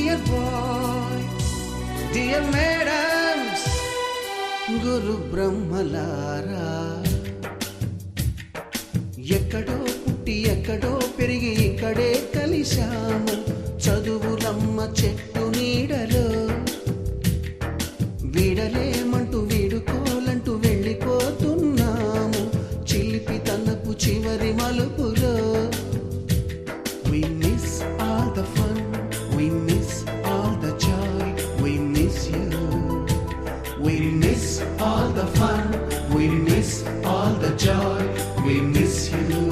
Dear bye dear madams గురు బ్రహ్మలారా, ఎక్కడో పుట్టి ఎక్కడో పెరిగి ఇక్కడే కలిశాము చదువులమ్మ చెట్టు నీడలో. వీడలేమంటూ వీడుకోలంటూ వెళ్ళిపోతున్నాము చిలిపి తనపు చివరి మలుపులో. We miss all the fun, we miss all the joy, we miss you. We miss all the fun, we miss all the joy, we miss you.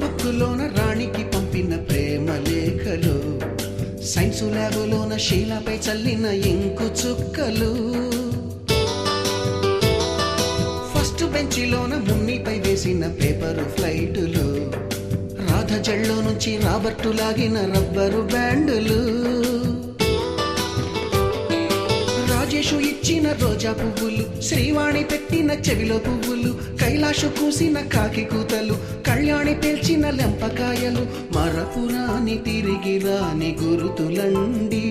బుక్కులోన రాణికి పంపిన ప్రేమ లేఖలు, సైన్సు ల్యాబులోన శీలపై చల్లిన ఇంకు చుక్కలు, ఫస్ట్ బెంచిలోన మున్నిపై వేసిన పేపరు ఫ్లైటులు, రాధ జల్లో నుంచి రాబర్టు లాగిన rubber బ్యాండులు, Rajesh ఇచ్చిన రోజా పువ్వులు, శ్రీవాణి పెట్టిన చెవిలో పువ్వులు, కైలాషు కూసిన కాకి కూతలు, కళ్యాణి పేల్చిన లెంపకాయలు, మరపురాని తిరిగి రాని గురుతులండి.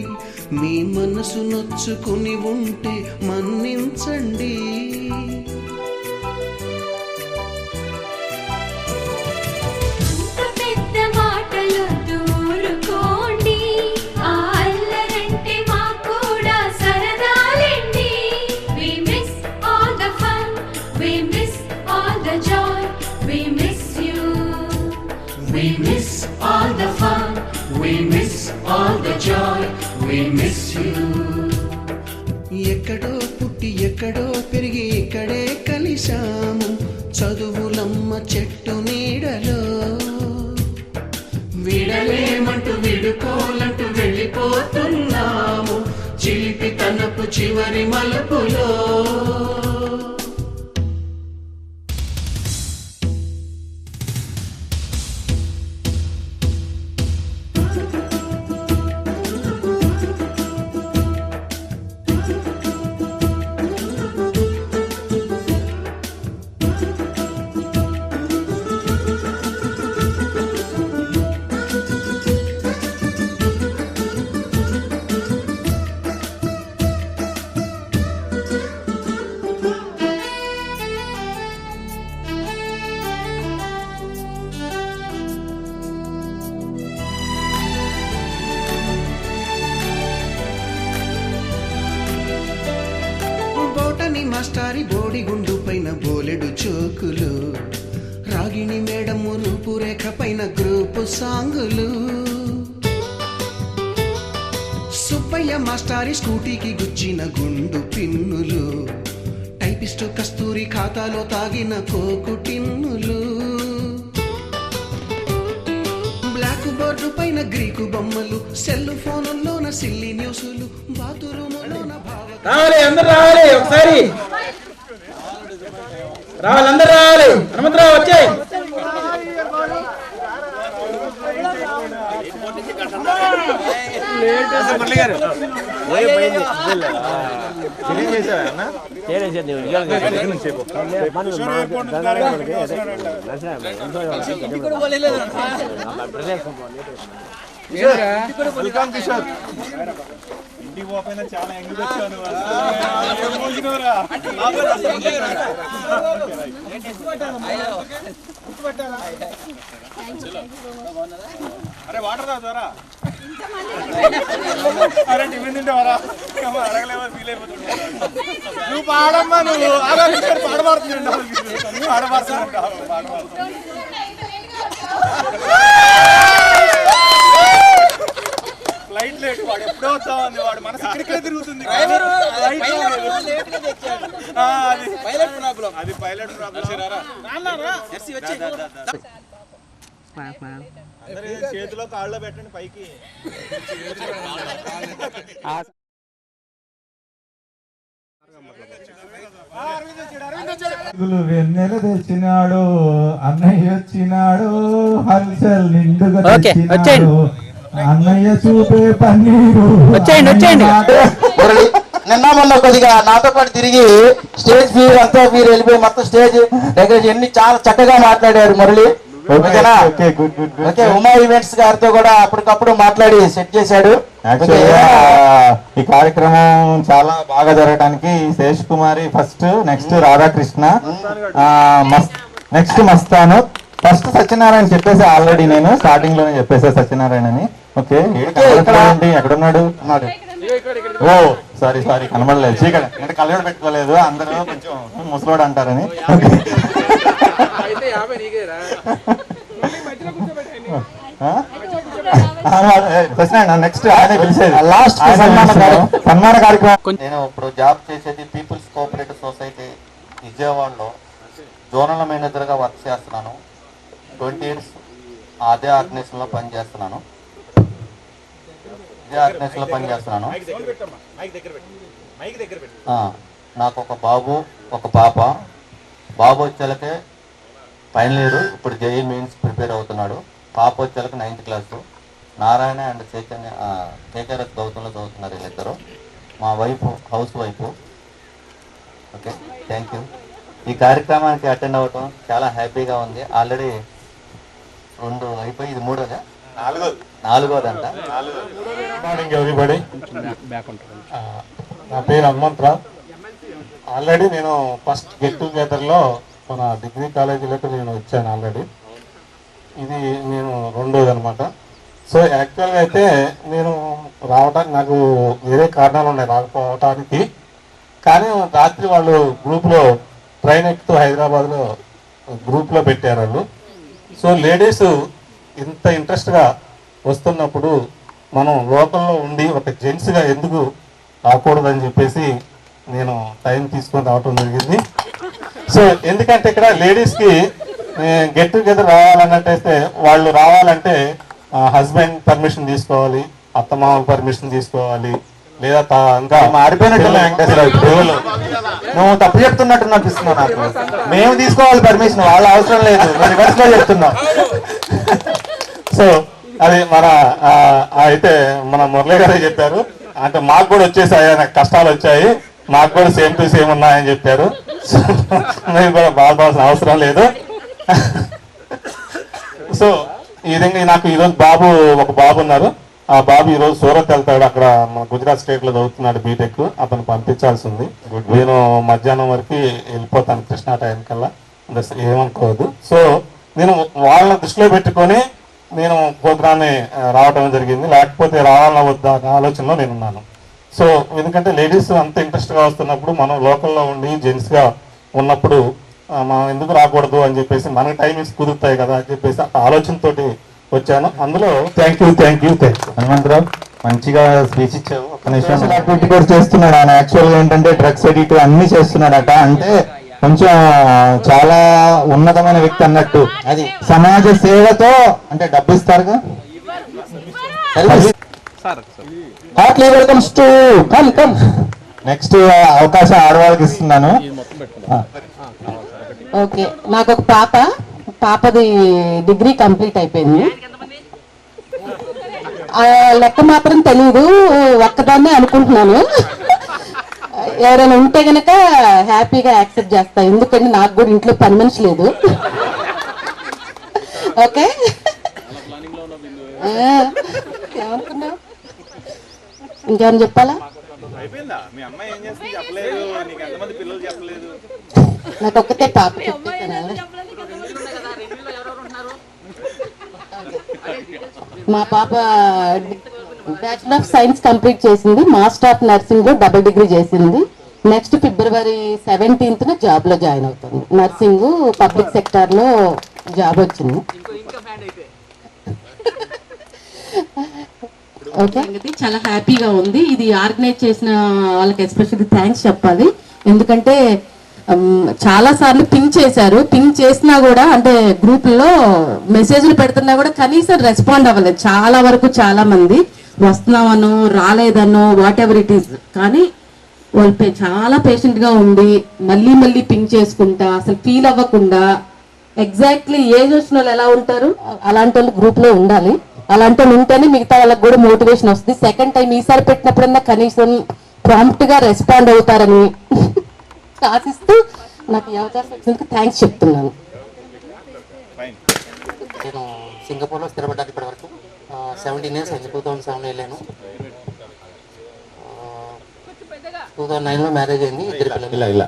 మీ మనసు నొచ్చుకుని ఉంటే మన్నించండి. We miss all the fun, we miss all the joy, we miss you. ఎక్కడో పుట్టి ఎక్కడో పెరిగి ఇక్కడే కలిశాము చదువులమ్మ చెట్టు నీడలో. వీడలేమంటూ విడుకోలంటూ వెళ్ళిపోతున్నాము చిలిపి తనపు చివరి మలుపులో. మాస్టారి బోడిగుండు పైన బోలెడు చోకులు, రాగిణి మేడము రూపురేఖ పైన గ్రూపు సాంగులు, సుబ్బయ్య మాస్టారి స్కూటీకి గుచ్చిన గుండు పిన్నులు, టైపిస్టు కస్తూరి ఖాతాలో తాగిన కోకు టిన్నులు, బ్లాక్ బోర్డు పైన గ్రీకు బొమ్మలు, సెల్ ఫోనుల్లోన సిల్లి న్యూసులు, బాతురూములోన రావాలి అందరు రావాలి, ఒకసారి రావాలి అందరు రావాలి. హనుమంతరావు వచ్చే ఇంటికి పోయినా చాలా ఎంగిల్ వచ్చాను. అరే వాటర్ తాగుతారా? అరే టిఫిన్ తింటావరా? అడగలేవా? ఫీల్ అయిపోతుంది. నువ్వు పాడమ్మా, నువ్వు పాడబడుతుంది, నువ్వు ఆడబడుతున్నావు. ఫ్లైట్ లేట్, వాడు ఎప్పుడో వస్తావు, వాడు మనసు ఇక్కడికే తిరుగుతుంది. అది పైలట్ చేతిలో కాళ్ళలో పెట్టండి పైకి. వెన్నెల తెచ్చినాడు, అన్నయ్య వచ్చినాడు, హల్చల్ నిండుగా ఓకే, తెచ్చినాడు, అన్నయ్య చూపే పన్నీరు. వచ్చేయండి. నిన్న మొన్న కొద్దిగా నాతో పాటు తిరిగి స్టేజ్ ఫీర్ అంతా మీరు వెళ్ళిపోయి మొత్తం స్టేజ్ డెకరేషన్ ఎన్ని చాలా చక్కగా మాట్లాడారు మురళి. ఓకేనా? ఓకే, ఉమా ఈవెంట్స్ గారితో కూడా అప్పటికప్పుడు మాట్లాడి సెట్ చేశాడు. ఈ కార్యక్రమం చాలా బాగా జరగడానికి Sesh Kumari first, next Radhakrishna, next Mastan, first Satyanarayana చెప్పేసి ఆల్రెడీ నేను స్టార్టింగ్ లోనే చెప్పేసా సత్యనారాయణ అని. ఓకే, ఎక్కడున్నాడు? ఓ సారీ కనబడలేదు, చీకటి అంటే కళ్ళజోడు పెట్టుకోలేదు, అందరూ కొంచెం ముసలోడు అంటారని. నెక్స్ట్ లాస్ట్ సన్మాన కార్యక్రమం. నేను ఇప్పుడు జాబ్ చేసేది పీపుల్స్ కోఆపరేటివ్ సొసైటీ విజయవాడలో జోనల్ మేనేజర్గా వర్క్ చేస్తున్నాను. 20 years అదే ఆర్గనైజేషన్లో పనిచేస్తున్నాను. నాకు ఒక బాబు ఒక పాప. బాబు వచ్చేలకే ఫైనల్ ఇయర్, ఇప్పుడు జేఈ మెయిన్స్ ప్రిపేర్ అవుతున్నాడు. పాప వచ్చేలకి 9th class. Narayana and Chaitanya KKRS గౌతంలో చదువుతున్నారు వీళ్ళిద్దరు. మా wife housewife. Okay, thank you. ఈ కార్యక్రమానికి అటెండ్ అవ్వటం చాలా హ్యాపీగా ఉంది. ఆల్రెడీ 2 అయిపోయి, ఇది 3వ, 4వదంట. మార్నింగ్ ఎవ్రీబడి, నా పేరు హనుమంతరావు. ఆల్రెడీ నేను ఫస్ట్ గెట్ టుగెదర్లో మన డిగ్రీ కాలేజీలోకి నేను వచ్చాను ఆల్రెడీ. ఇది నేను 2వది అనమాట. సో యాక్చువల్గా అయితే నేను రావడానికి నాకు వేరే కారణాలు ఉన్నాయి రాకపోవటానికి. కానీ రాత్రి వాళ్ళు గ్రూప్లో ట్రైన్ ఎక్కుతూ హైదరాబాద్లో గ్రూప్లో పెట్టారు వాళ్ళు. సో లేడీస్ ఇంత ఇంట్రెస్ట్గా వస్తున్నప్పుడు మనం లోకల్లో ఉండి ఒక జెంట్స్గా ఎందుకు రాకూడదని చెప్పేసి నేను టైం తీసుకొని రావటం జరిగింది. సో ఎందుకంటే ఇక్కడ లేడీస్కి గెట్ టుగెదర్ రావాలన్నట్టయితే వాళ్ళు రావాలంటే హస్బెండ్ పర్మిషన్ తీసుకోవాలి, అత్తమామల పర్మిషన్ తీసుకోవాలి, లేదా ఇంకా మారిపోయినట్టు నువ్వు తప్పు చెప్తున్నట్టు అనిపిస్తున్నావు నాకు. మేము తీసుకోవాలి పర్మిషన్, వాళ్ళ అవసరం లేదు, రివర్స్ లో చెప్తున్నాం. సో అది మన అయితే మన మురళి గారే చెప్పారు. అంటే మాకు కూడా వచ్చేసాయి, నాకు కష్టాలు వచ్చాయి, మాకు కూడా సేమ్ టు సేమ్ ఉన్నాయని చెప్పారు. మీరు కూడా బాధపడాల్సిన అవసరం లేదు. సో ఈ విధంగా నాకు ఈరోజు ఒక బాబు ఉన్నారు. ఆ బాబు ఈరోజు సూరత్ వెళ్తాడు, అక్కడ మన గుజరాత్ స్టేట్ లో చదువుతున్నాడు బీటెక్. అతను పంపించాల్సి ఉంది. నేను మధ్యాహ్నం వరకు వెళ్ళిపోతాను కృష్ణా టైం కల్లా, ఏమనుకోవద్దు. సో నేను వాళ్ళని దృష్టిలో పెట్టుకొని నేను ప్రోగ్రాన్ని రావడం జరిగింది. లేకపోతే రావాలన్నా వద్దా అనే ఆలోచనలో నేనున్నాను. సో ఎందుకంటే లేడీస్ అంత ఇంట్రెస్ట్గా వస్తున్నప్పుడు మనం లోకల్లో ఉండి జెంట్స్గా ఉన్నప్పుడు మనం ఎందుకు రాకూడదు అని చెప్పేసి మనకి టైమింగ్స్ కుదురుతాయి కదా అని చెప్పేసి ఆలోచనతోటి వచ్చాను. అందులో థ్యాంక్ యూ హనుమంతరావు, మంచిగా స్పీచ్ ఇచ్చావు. ఒక నిమిషం యాక్టివిటీ కూడా చేస్తున్నాడు ఆయన. యాక్చువల్గా ఏంటంటే డ్రగ్స్ ఎడిట్ అన్ని చేస్తున్నాడట. అంటే కొంచెం చాలా ఉన్నతమైన వ్యక్తి అన్నట్టు. అది సమాజ సేవతో అంటే డబ్బు ఇస్తారుగా. నెక్స్ట్ అవకాశం ఆడవాళ్ళకి ఇస్తున్నాను. ఓకే, నాకు ఒక పాపది డిగ్రీ కంప్లీట్ అయిపోయింది. లెక్క మాత్రం తెలీదు, ఒక్కదాన్నే అనుకుంటున్నాను. ఎవరైనా ఉంటే గనక హ్యాపీగా యాక్సెప్ట్ చేస్తా, ఎందుకంటే నాకు కూడా ఇంట్లో పని మనిషి లేదు. ఓకే, ఏమనుకున్నావు? ఇంకేమైనా చెప్పాలా? నాకు ఒక్కతే పాప. మా పాప బ్యాచిలర్ ఆఫ్ సైన్స్ కంప్లీట్ చేసింది, మాస్టర్ ఆఫ్ నర్సింగ్ లో డబుల్ డిగ్రీ చేసింది. నెక్స్ట్ February 17th జాబ్ లో జాయిన్ అవుతుంది. నర్సింగ్ పబ్లిక్ సెక్టార్ లో జాబ్ వచ్చింది. ఓకే, చాలా హ్యాపీగా ఉంది. ఇది ఆర్గనైజ్ చేసిన వాళ్ళకి ఎస్పెషల్లీ థ్యాంక్స్ చెప్పాలి. ఎందుకంటే చాలా సార్లు పింక్ చేశారు. పింక్ చేసినా కూడా అంటే గ్రూపుల్లో మెసేజ్లు పెడుతున్నా కూడా కనీసం రెస్పాండ్ అవ్వలేదు. చాలా వరకు చాలా మంది వస్తున్నామనో రాలేదనో వాట్ ఎవర్ ఇట్ ఈస్, కానీ వాళ్ళు చాలా పేషెంట్గా ఉండి మళ్ళీ మళ్ళీ పింక్ చేసుకుంటా అసలు ఫీల్ అవ్వకుండా ఎగ్జాక్ట్లీ ఏజ్ వచ్చిన వాళ్ళు ఎలా ఉంటారు అలాంటి వాళ్ళు గ్రూప్లో ఉండాలి. అలాంటి వాళ్ళు ఉంటేనే మిగతా వాళ్ళకి కూడా మోటివేషన్ వస్తుంది. సెకండ్ టైం ఈసారి పెట్టినప్పుడన్నా కనీసం ప్రాంప్ట్గా రెస్పాండ్ అవుతారని ఆశిస్తూ నాకు ఈ అవకాశం ఇచ్చినందుకు థ్యాంక్స్ చెప్తున్నాను. నేను సింగపూర్లో స్థిరపడ్డాను ఇప్పటి వరకు. 17 years అయింది. 2007 వెళ్ళాను. 2009లో మ్యారేజ్ అయింది. 2 పిల్లలు. ఇలా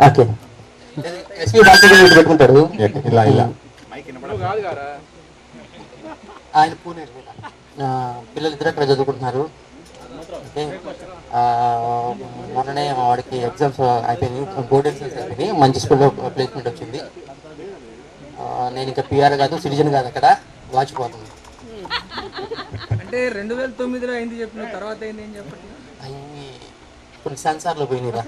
ఓకే. ఎస్పీ డాక్టర్ పెట్టుకుంటాడు. ఇలా ఆయన పూణే. పిల్లలు ఇద్దరు అక్కడ చదువుకుంటున్నారు. మొన్ననే మా వాడికి ఎగ్జామ్స్ అయిపోయింది, బోర్డ్ ఎగ్జామ్స్ అయిపోయింది. మంచి స్కూల్లో ప్లేస్మెంట్ వచ్చింది. నేను ఇంకా పిఆర్ కాదు, సిటిజన్ కాదు, అక్కడ వాచిపోతుంది. అంటే 2009లో అయింది చెప్పిన తర్వాత అయింది ఏం చెప్పండి. అవి కొన్ని సెన్సార్లు పోయినాయిరా.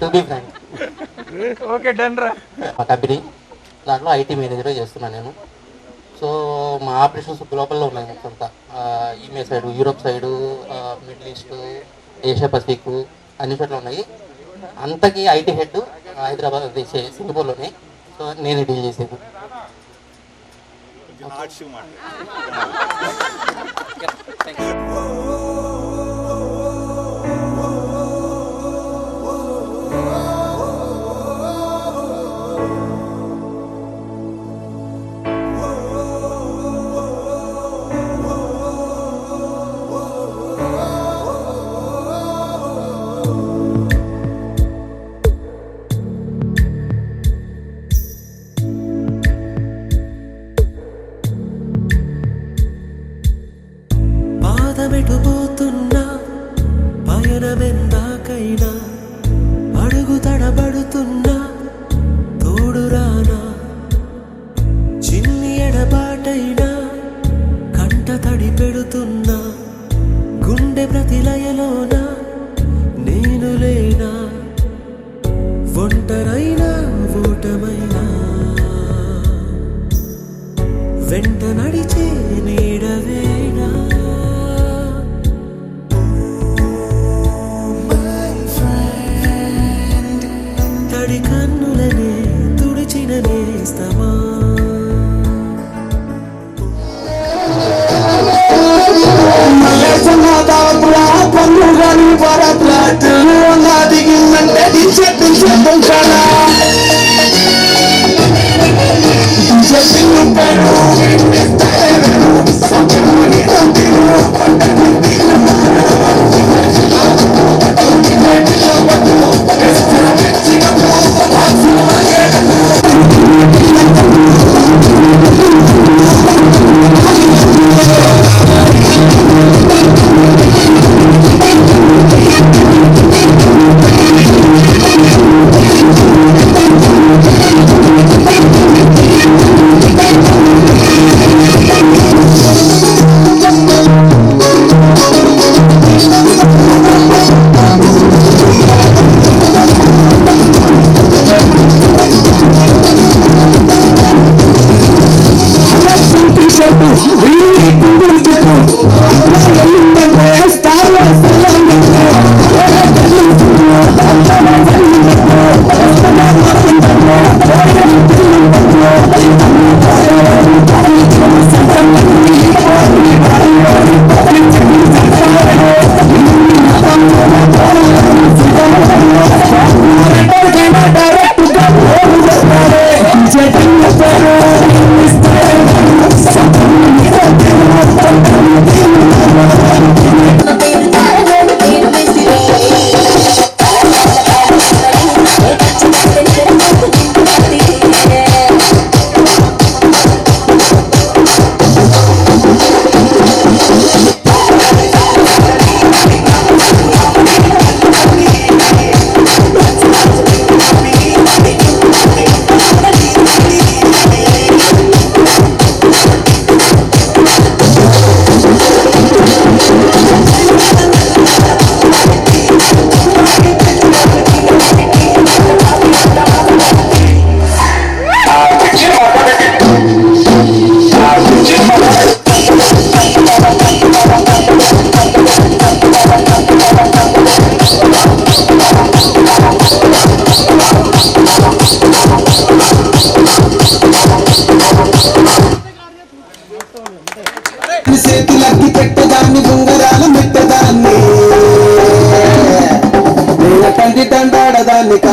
To be frank. Okay done రా. మా కంపెనీ దాంట్లో ఐటీ మేనేజర్గా చేస్తున్నాను నేను. సో మా ఆపరేషన్స్ గ్లోబల్లో ఉన్నాయి మొత్తం అంతా. ఈమె side, Europe side, middle east, Asia Pacific అన్ని చోట్ల ఉన్నాయి. అంతకీ ఐటీ హెడ్ హైదరాబాద్ సింగపూర్లోనే. సో నేను డీల్ చేసేది. పాదమెటుపోతున్నా పయనమెందాకైనా అడుగు తడబడుతున్నా తోడురానా చిన్ని ఎడబాటైనా కంట తడి పెడుతున్నా గుండె ప్రతిలయలోన నేను లేనా ఒంటరైనా ఓటమైనా వెంట నడిచే నీడవేనా తడి కన్నులనే తుడిచిన నేస్తమా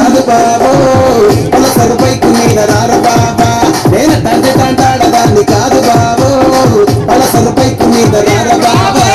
కాదు బాబు పలసరు బైకు మీద రారు బాబా నేను తండ్రి కాదు బాబు పలసరు బైకు మీద రారు బాబా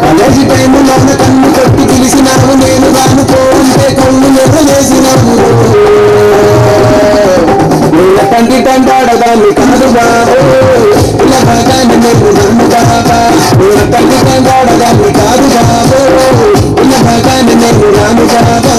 కాలేజీ టైములోన కన్ను కొట్టి పిలిచినావు నేను రాను పోంటే కళ్ళు ఎర్రలేసినావు నీళ్ళ తండ్రి తంటాడదాన్ని కాదు బాబు ఇలా భాగాన్ని నేను నన్ను బాబా నీళ్ళ తండ్రి తంటాడదాన్ని కాదు బాబు ఇలా భాగాన్ని నేను రాను బాబా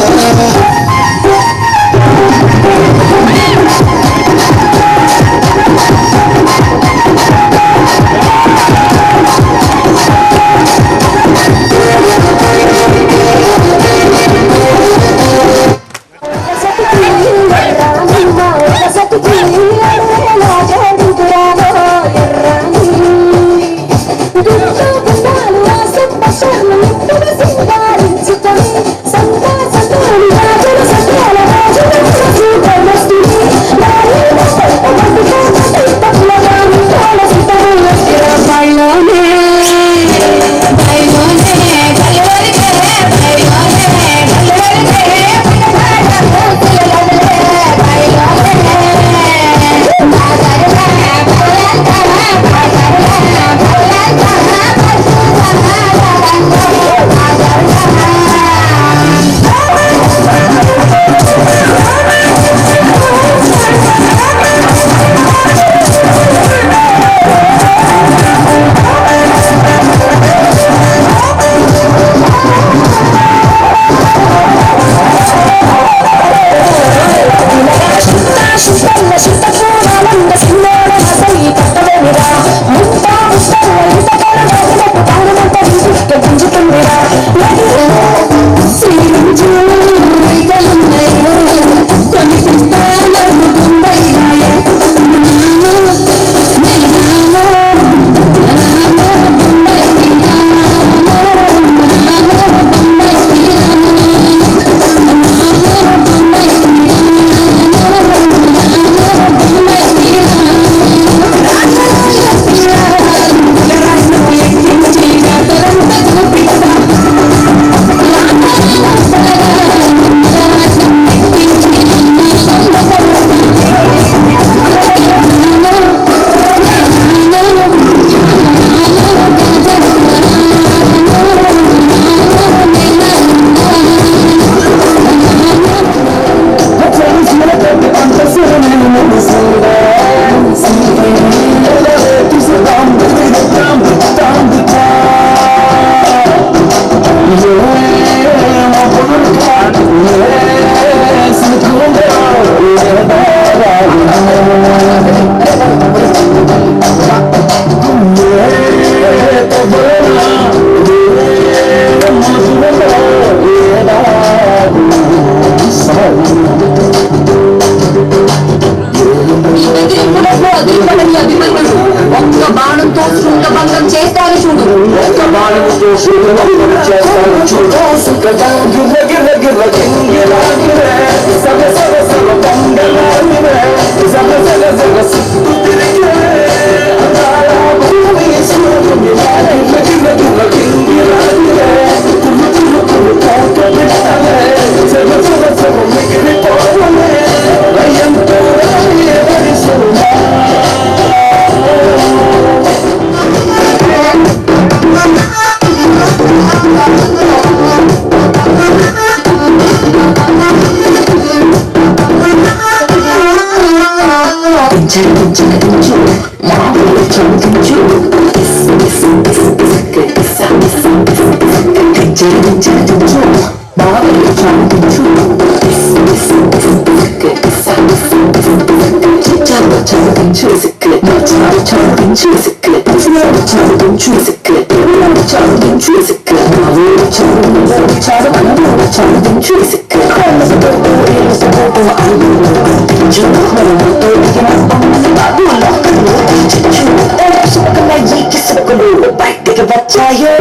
ఒక్క బాణంతో శృంగభంగం చేస్తారు చూడు ఒక్క బాణంతో శృంగభంగం చేస్తారు చూడు సుఖదా గిర్ర గిర్ర గిర్ర గిర్ర సగ సగ సగ బంగళాగిరే సగ సగ సగ సుత్తు తిరిగే అదాలా భూమి సూర్యుడు గిర్ర గిర్ర గిర్ర గిర్ర కురు కురు కురు కోట బిడ్డలే సగ సగ సగ మిగిలి పోవలే రయంతో రాయే వరిసుమా బచ్చాయో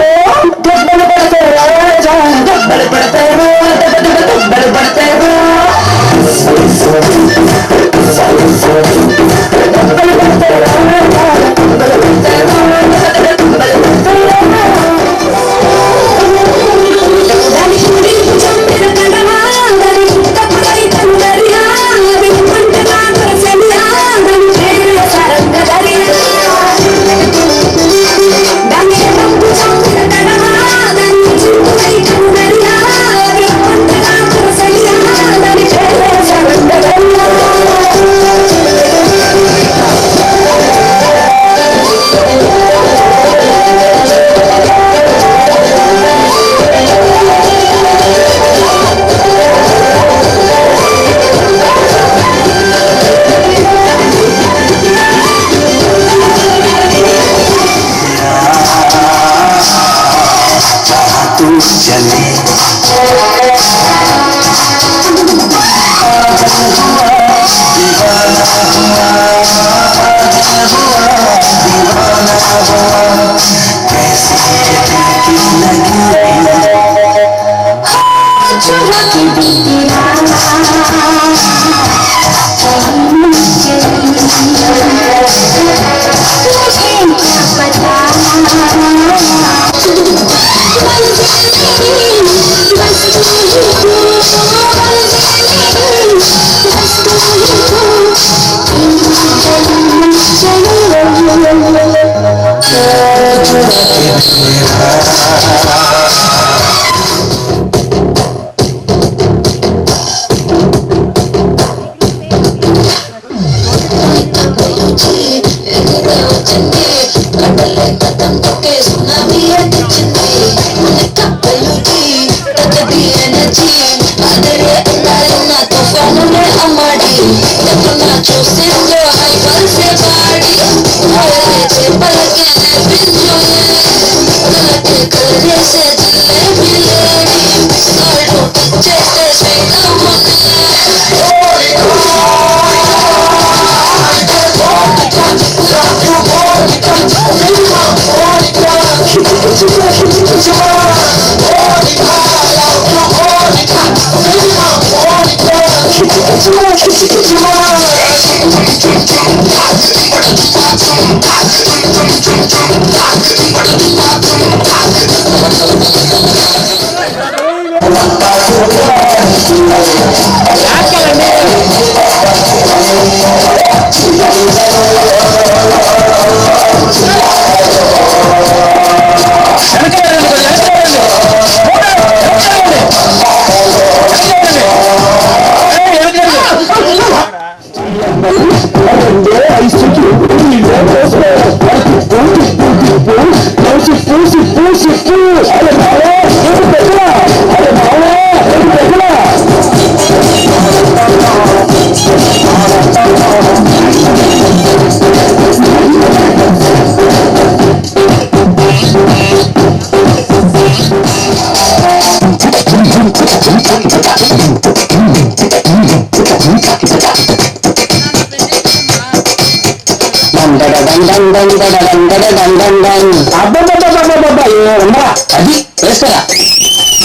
అది వేస్తారా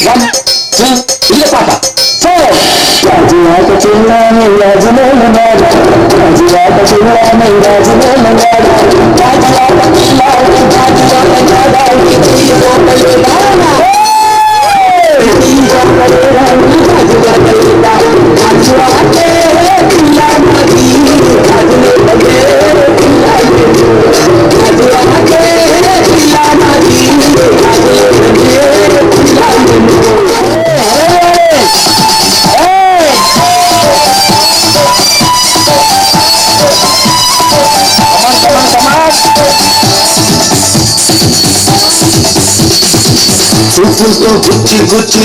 1 2 ఇల్ల పాట 4 రాజువాక చిన్నాని రాజులేనాడు రాజువాక చిన్నాని రాజులేనాడు రాజువాక చిన్నాని రాజువాక జాడాలి తీయలోపలే నానా గుచ్చి గుచ్చి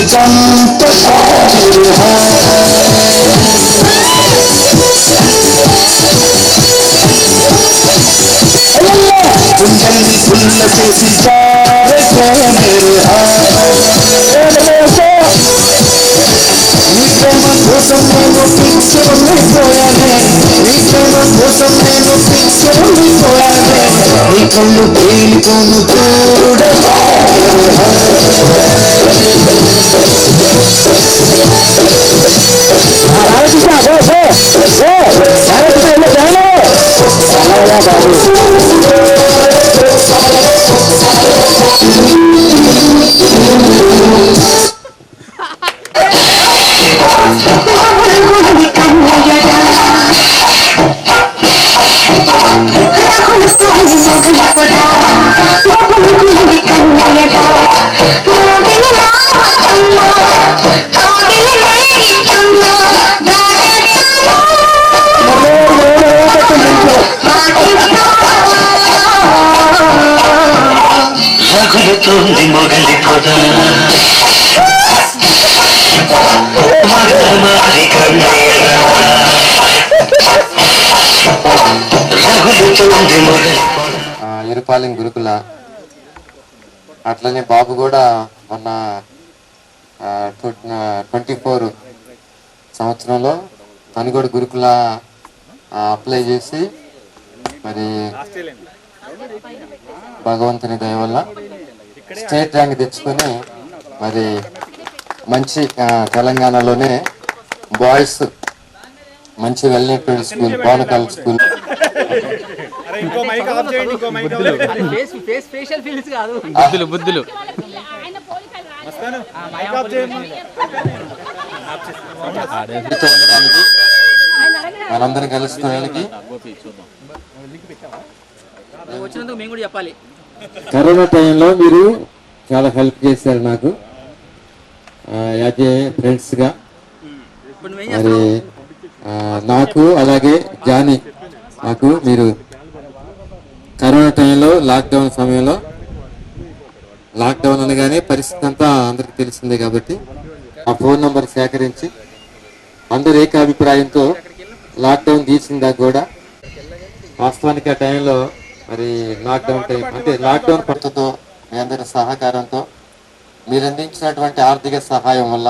గుండెల్ని పుల్ల చేసి నీ ప్రేమ కోసం నేను పిచ్చి ఉండిపోయానే నీ ప్రేమ కోసం నేను పిచ్చి ఉండిపోయానే నీ కళ్ళు తేలికోను మొగలి పొద ఇరుపాలెం గురుకుల అట్లనే బాబు కూడా మొన్న 24 సంవత్సరంలో తను కూడా గురుకుల అప్లై చేసి మరి భగవంతుని దయ వల్ల స్టేట్ ర్యాంక్ తెచ్చుకొని మరి మంచి తెలంగాణలోనే బాయ్స్ మంచి well netted school Bonakal school బుద్ధులు మనందరం కలుసుకోవడానికి వచ్చినందుకు మేము కూడా చెప్పాలి కరోనా టైంలో మీరు చాలా హెల్ప్ చేశారు నాకు యాజ్ ఏ ఫ్రెండ్స్గా. మరి నాకు అలాగే జానీ నాకు మీరు కరోనా టైంలో లాక్డౌన్ సమయంలో, లాక్డౌన్ అనగానే పరిస్థితి అంతా అందరికి తెలిసిందే కాబట్టి ఆ ఫోన్ నంబర్ సేకరించి అందరూ ఏకాభిప్రాయంతో లాక్డౌన్ తీసిందా కూడా వాస్తవానికి ఆ టైంలో మరి లాక్డౌన్ టైం అంటే లాక్డౌన్ పట్టుతో మీ అందరి సహకారంతో మీరు అందించినటువంటి ఆర్థిక సహాయం వల్ల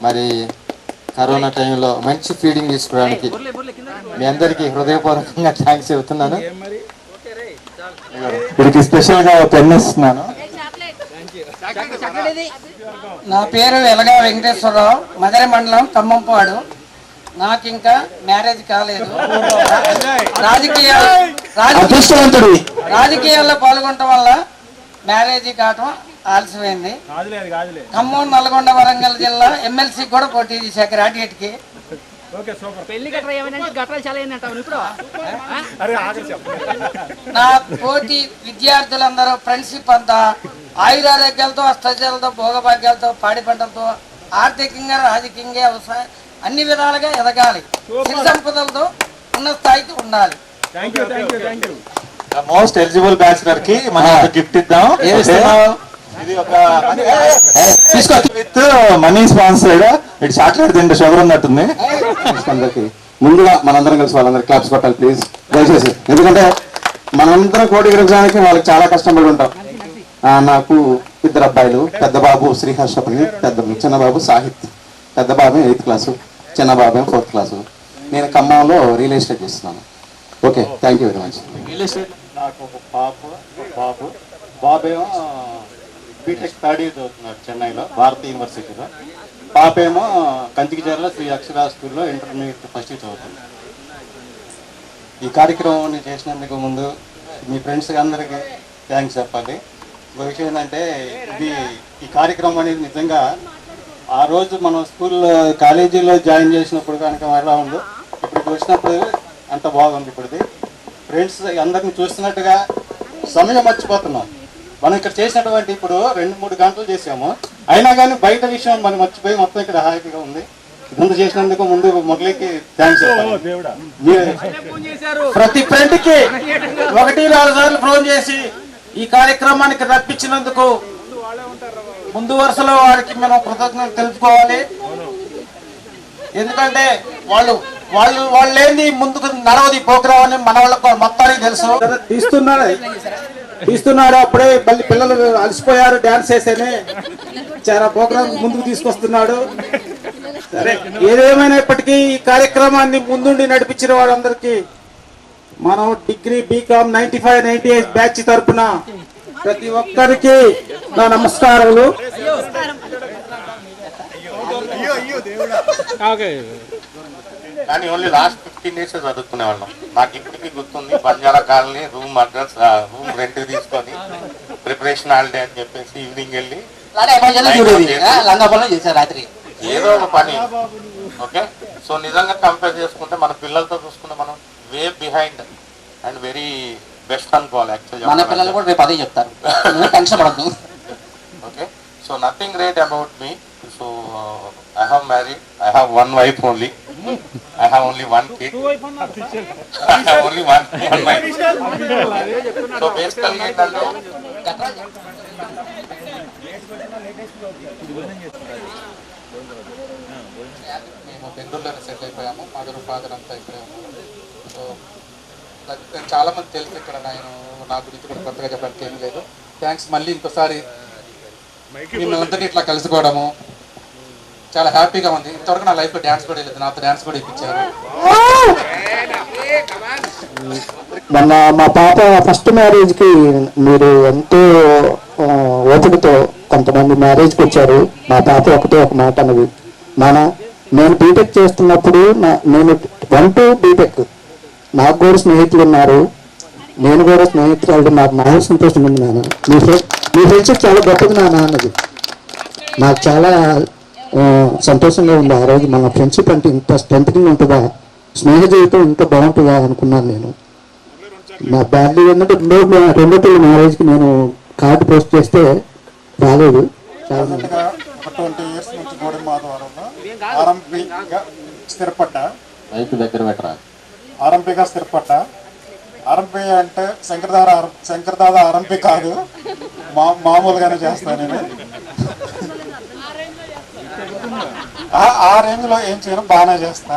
మరి కరోనా టైంలో మంచి ఫీడింగ్ తీసుకోవడానికి మీ అందరికీ హృదయపూర్వకంగా థ్యాంక్స్ చెబుతున్నాను. వీరికి స్పెషల్గా పెన్ ఇస్తున్నాను. నా పేరు ఎలగా వెంకటేశ్వరరావు, మధురై మండలం ఖమ్మంపాడు. నాకు ఇంకా మ్యారేజ్ కాలేదు. రాజకీయాల్లో పాల్గొనటం వల్ల మ్యారేజ్ కావటం ఆలస్యమైంది. ఖమ్మం, నల్గొండ, వరంగల్ జిల్లా ఎమ్మెల్సీ కూడా పోటీ చేశాక రాటిగట్టికి. నా పోటీ విద్యార్థులందరూ ఫ్రెండ్షిప్ అంతా ఆయురారోగ్యాలతో, అష్టజాలతో, భోగభాగ్యాలతో, పాడి పంటలతో, ఆర్థికంగా, రాజకీయంగా, వ్యవసాయం అన్ని విధాలుగా ఎదగాలి. సిరి సంపదలతో ఉన్న స్థాయికి ఉండాలి. మోస్ట్ ఎలిజిబుల్ బ్యాచిలర్ కి మనం గిఫ్ట్ ఇద్దాం. ఇది ఒక విత్ మనీ స్పాన్సర్డ్. ఇటు చాక్లెట్ తింటే షుగర్ ఉన్నట్టుంది. అందరికి ముందుగా మనందరం కలిసి వాళ్ళందరికి క్లాప్స్ కొట్టాలి ప్లీజ్, దయచేసి. ఎందుకంటే మనందరం కోటి గెలవడానికి వాళ్ళకి చాలా కష్టపడి ఉంటాం. నాకు ఇద్దరు అబ్బాయిలు, పెద్ద బాబు శ్రీహర్షపల్లి, చిన్న బాబు సాహిత్. పెద్ద బాబు 8th క్లాసు, చిన్న బాబు 4th క్లాసు. నేను ఖమ్మంలో రియల్ ఎస్టేట్ చేస్తున్నాను. Okay, thank you very much. Real estate నాకు ఒక బాబేమో బీటెక్ థర్డ్ ఇయర్ చదువుతున్నాడు చెన్నైలో, భారతీయ యూనివర్సిటీలో. పాపేమో కంచికిచర్ల శ్రీ అక్షరా స్కూల్లో ఇంటర్మీడియట్ ఫస్ట్ ఇయర్ చదువుతుంది. ఈ కార్యక్రమం చేసినందుకు ముందు మీ ఫ్రెండ్స్ అందరికీ థ్యాంక్స్ చెప్పాలి. ఒక విషయం ఏంటంటే ఈ కార్యక్రమం అనేది నిజంగా ఆ రోజు మనం కాలేజీలో జాయిన్ చేసినప్పుడు కనుక ఎలా ఉందో ఇప్పటికి వచ్చినప్పుడు అంత బాగుంది. ఇప్పటిది ఫ్రెండ్స్ అందరిని చూస్తున్నట్టుగా సమయం మర్చిపోతున్నాం. మనం ఇక్కడ చేసినటువంటి ఇప్పుడు 2-3 గంటలు చేసాము, అయినా కానీ బయట విషయం మనం మర్చిపోయి మొత్తం ఇక్కడ హ్యాపీగా ఉంది. ఇదంతా చేసినందుకు ముందు మొదలకి థ్యాంక్స్ చెప్పాలి. ప్రతి ఫ్రెండ్ కి 1-4 సార్లు ఫోన్ చేసి ఈ కార్యక్రమానికి రప్పించినందుకు ముందు వరుసలో వారికి మనం కృతజ్ఞతలు తెలుపుకోవాలి. ఎందుకంటే వాళ్ళు లేని ముందుకు నడవది ప్రోగ్రామ్ అని మన వాళ్ళకు మొత్తానికి తెలుసు. తీస్తున్నాడు అప్పుడే మళ్ళీ పిల్లలు అలసిపోయారు డాన్స్ చేసేనే చాలా ప్రోగ్రామ్ ముందుకు తీసుకొస్తున్నాడు. సరే, ఏదేమైనప్పటికీ ఈ కార్యక్రమాన్ని ముందుండి నడిపించిన వాళ్ళందరికీ మనం డిగ్రీ బీకామ్ 95-98 బ్యాచ్ తరఫున ప్రతి ఒక్కరికి నా నమస్కారాలు. కానీ ఓన్లీ లాస్ట్ 15 days చదువుకునే వాళ్ళం. నాకు ఇప్పటికీ గుర్తుంది, Banjara colony room address rent తీసుకొని ప్రిపరేషన్ హాలిడే అని చెప్పేసి ఈవినింగ్ వెళ్ళి ఏదో ఒక పని. ఓకే, సో నిజంగా కంపేర్ చేసుకుంటే మన పిల్లలతో చూసుకుంటే మనం వే బిహైండ్ అండ్ వెరీ బెస్ట్ అనుకోవాలి. యాక్చువల్లీ మన పిల్లలు కూడా రేపు అదే చెప్తారు, టెన్షన్ పడద్దు. Okay, so nothing great about me. So I have married. I have one wife only. I have only one kid. I have only one wife. So basically, మేము బెంగళూరులో సెటిల్ అయిపోయాము. మదర్ ఫాదర్ అంతా అయిపోయాము. So చాలా మంది తెలుసు ఇక్కడ. నేను నా గురించి కూడా కొత్తగా చెప్పడానికి ఏం లేదు. థ్యాంక్స్ మళ్ళీ ఇంకోసారి మిమ్మల్ని అందరినీ ఇట్లా కలుసుకోవడము చాలా హ్యాపీగా ఉంది. ఇంతవరకు నా లైఫ్లో డ్యాన్స్ కూడా వెళ్ళదు, నాతో డ్యాన్స్ కూడా ఇప్పించారు. మొన్న మా పాప ఫస్ట్ మ్యారేజ్కి మీరు ఎంతో ఓపికతో కొంతమంది మ్యారేజ్కి వచ్చారు. మా పాప ఒకటే ఒక మాట అన్నది, నేను బీటెక్ చేస్తున్నప్పుడు నేను 1 to బీటెక్ నాకు కూడా స్నేహితులు ఉన్నారు, నేను కూడా స్నేహితులు, నాకు చాలా సంతోషం ఉంది నాన్న. మీ ఫ్రెండ్షిప్ చాలా గొప్పది నాన్న అన్నది. నాకు చాలా సంతోషంగా ఉంది. ఆ రోజు మన ఫ్రెండ్షిప్ అంటే ఇంత స్ట్రెంథనింగ్ ఉంటుందా, స్నేహ జీవితం ఇంత బాగుంటుందా అనుకున్నాను నేను. మా బ్యాడ్లీ ఏంటంటే రెండో పిల్లల మ్యారేజ్కి నేను కార్డు పోస్ట్ చేస్తే రాలేదు. చాలా మంది 20 years నుంచి గోడెం మాధవరంలో ఆర్ఎంపీగా స్థిరపడ్డా. ఆర్ఎంపీగా స్థిరపడ్డా. ఆర్ఎంపీ అంటే శంకరదాద ఆర్ఎంపీ కాదు, మామూలుగానే చేస్తాను నేను. ఆ రేంజ్ లో ఏం చేయను, బాగానే చేస్తా.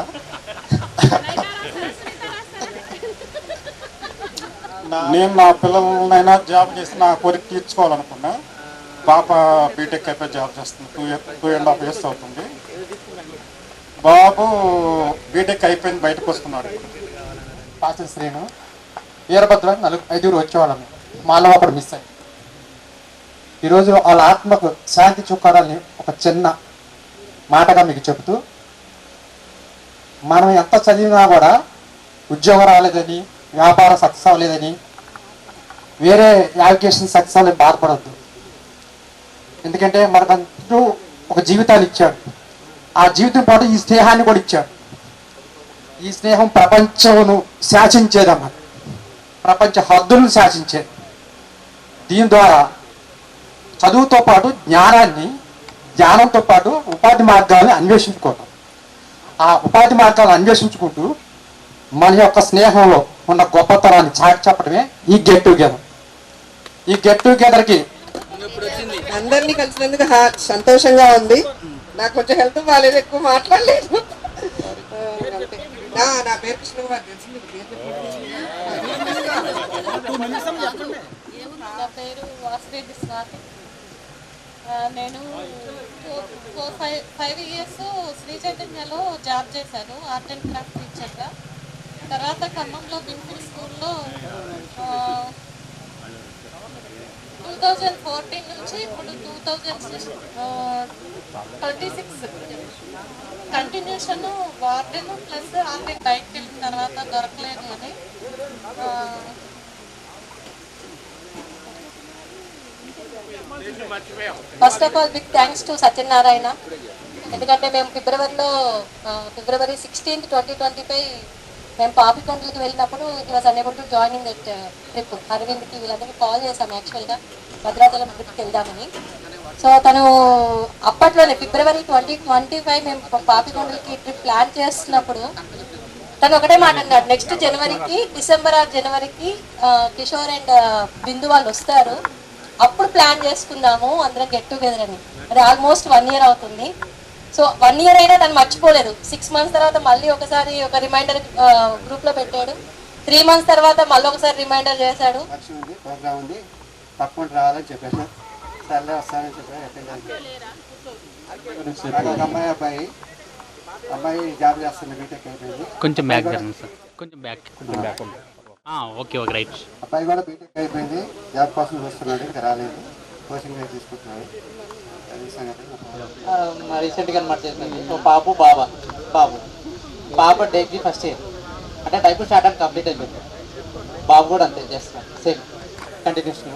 నేను నా పిల్లలనైనా జాబ్ చేసి నా కోరిక తీర్చుకోవాలనుకున్నా. పాప బీటెక్ అయిపోయి జాబ్ చేస్తుంది, 2.5 years అవుతుంది. బాబు బీటెక్ అయిపోయింది, బయటకు వస్తున్నాడు. పాత శ్రీను వీరభద్ర 5 వచ్చేవాళ్ళము, మాలో అక్కడ మిస్ అయ్యి. ఈరోజు వాళ్ళ ఆత్మకు శాంతి చూకాలని ఒక చిన్న మాటగా మీకు చెబుతూ, మనం ఎంత చదివినా కూడా ఉద్యోగం రాలేదని, వ్యాపారం సక్సెస్ అవ్వలేదని, వేరే యావికేషన్ సక్సెస్ అవ్వలేని బాధపడద్దు. ఎందుకంటే మనకంటూ ఒక జీవితాన్ని ఇచ్చాడు. ఆ జీవితం పాటు ఈ స్నేహాన్ని కూడా ఇచ్చాడు. ఈ స్నేహం ప్రపంచమును శాసించేదన్నమాట, ప్రపంచ హద్దులను శాసించేది. దీని ద్వారా చదువుతో పాటు జ్ఞానంతో పాటు ఉపాధి మార్గాలను అన్వేషించుకోవటం. ఆ ఉపాధి మార్గాలను అన్వేషించుకుంటూ మన యొక్క స్నేహంలో ఉన్న గొప్పతనాన్ని చాటి చెప్పడమే ఈ గెట్ టుగెదర్. ఈ గెట్ టుగెదర్కి అందరినీ కలిసినందుకు సంతోషంగా ఉంది. నాకు కొంచెం హెల్త్ బాగాలేదు, ఎక్కువ మాట్లాడలేదు. నా పేరు కృష్ణకుమార్, తెలిసింది. నా పేరు వాసిరెడ్డి స్వాతి. నేను 5 years శ్రీ చైతన్యలో జాబ్ చేశాను, ఆర్ట్ అండ్ క్రాఫ్ట్ టీచర్గా. తర్వాత ఖమ్మంలో బిన్ఫిల్ స్కూల్లో 2014 నుంచి ఇప్పుడు 2026 continuation warden plus art and బయటకు వెళ్ళిన తర్వాత దొరకలేదు అని first of all big thanks to Satyanarayana. ఎందుకంటే మేము ఫిబ్రవరి 16, 2025 మేము పాపికొండలకి వెళ్ళినప్పుడు it was unable to joining that trip. అరవింద్కి వీళ్ళందరికీ కాల్ చేశాము యాక్చువల్గా భద్రాచలం ట్రిప్కి వెళ్దామని. సో తను అప్పట్లోనే ఫిబ్రవరి 2025 మేము పాపికొండలకి ట్రిప్ ప్లాన్ చేస్తున్నప్పుడు తను ఒకటే మాట అన్నాడు, నెక్స్ట్ డిసెంబర్ ఆర్ జనవరికి కిషోర్ అండ్ బిందు వాళ్ళు వస్తారు, అప్పుడు ప్లాన్ చేసుకుందాము అందరం గెట్ టుగెదర్ అని. అది ఆల్మోస్ట్ 1 year అవుతుంది. సో 1 year అయినా తను మర్చిపోలేదు. 6 months తర్వాత మళ్ళీ ఒకసారి ఒక రిమైండర్ గ్రూప్లో పెట్టాడు. 3 months తర్వాత మళ్ళీ ఒకసారి రిమైండర్ చేశాడు. ప్రోగ్రామ్ ఉంది, తప్పకుండా రావాలని చెప్పాను. సర్లే వస్తానని చెప్పాను. అబ్బాయి జాబ్ చేస్తున్న బీటెక్ అయిపోయింది. కొంచెం బ్యాక్ సార్, కొంచెం బ్యాక్. Okay right. అబ్బాయి కూడా బీటెక్ అయిపోయింది, జాబ్ కోసం చూస్తున్నాడు, ఇంకా రాలేదు, కోచింగ్ తీసుకుంటున్నాడు. రీసెంట్గా అనమాట చేసింది. సో బాబు డిగ్రీ ఫస్ట్ ఇయర్, అంటే టైప్ స్టార్ట్ అని కంప్లీట్ అయిపోయింది. బాబు కూడా అంతే చేస్తున్నాం, సేమ్ కంటిన్యూషన్.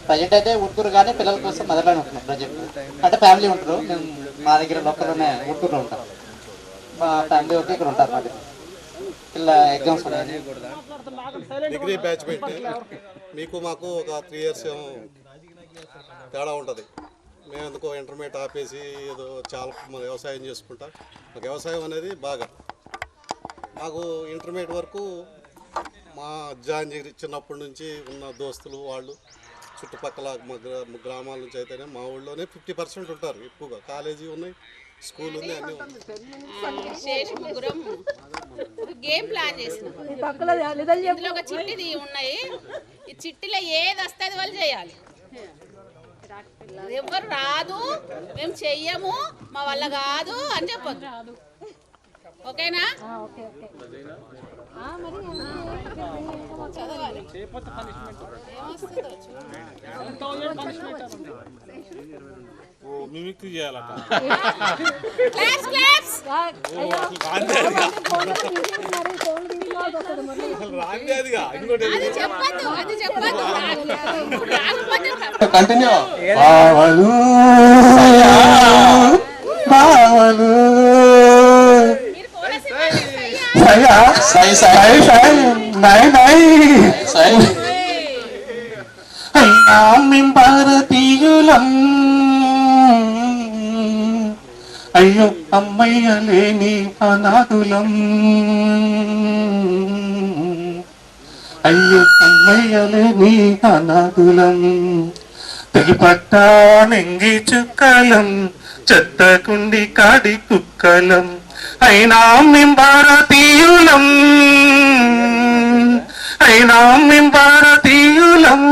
ప్రజెంట్ అయితే ఉట్కూరు కానీ పిల్లల కోసం మదర్లోనే ఉంటున్నాం ప్రజెంట్. అంటే ఫ్యామిలీ ఉంటారు, మేము మా దగ్గర లోకల్లోనే ఉట్కూరులో ఉంటాం. మా ఫ్యామిలీ ఒకటి ఇక్కడ ఉంటారు. మా దగ్గర పిల్ల ఎగ్జామ్స్ ఉన్నాయి. డిగ్రీ బ్యాచ్ పెట్టి మీకు మాకు ఒక 3 years తేడా ఉంటుంది. మేము ఎందుకో ఇంటర్మీడియట్ ఆపేసి ఏదో చాలా వ్యవసాయం చేసుకుంటా. మాకు వ్యవసాయం అనేది బాగా, మాకు ఇంటర్మీడియట్ వరకు మా జాంజగిరి చిన్నప్పటి నుంచి ఉన్న దోస్తులు వాళ్ళు చుట్టుపక్కల గ్రామాల నుంచి అయితేనే మా ఊళ్ళోనే 50% ఉంటారు ఎక్కువగా. కాలేజీ ఉన్నాయి, స్కూల్ ఉంది, అన్నీ ఉన్నాయి. గేమ్ ప్లాన్ చేసినాం. ఇందులో ఒక చిట్టిది ఉన్నాయి. ఈ చిట్టిలో ఏది వస్తుంది వాళ్ళు చేయాలి. ఎవరు రాదు, మేము చెయ్యము, మా వల్ల కాదు అని చెప్పొద్దు. ఓకేనా? చదవాలి. మిమిక్రీ చేయాలట. కంటిన్యూ. బావలు అయినా మేం భారతీయులం, అయ్యో అమ్మయ్య లేని అనాథులం, అయ్యో అమ్మయ్య లేని అనాథులం, తెగిపట్ట నెంగి చుక్కలం, చెత్తకుండి కాడి కుక్కలం, అయినా మేం భారతీయులం, అయినా మేం భారతీయులం,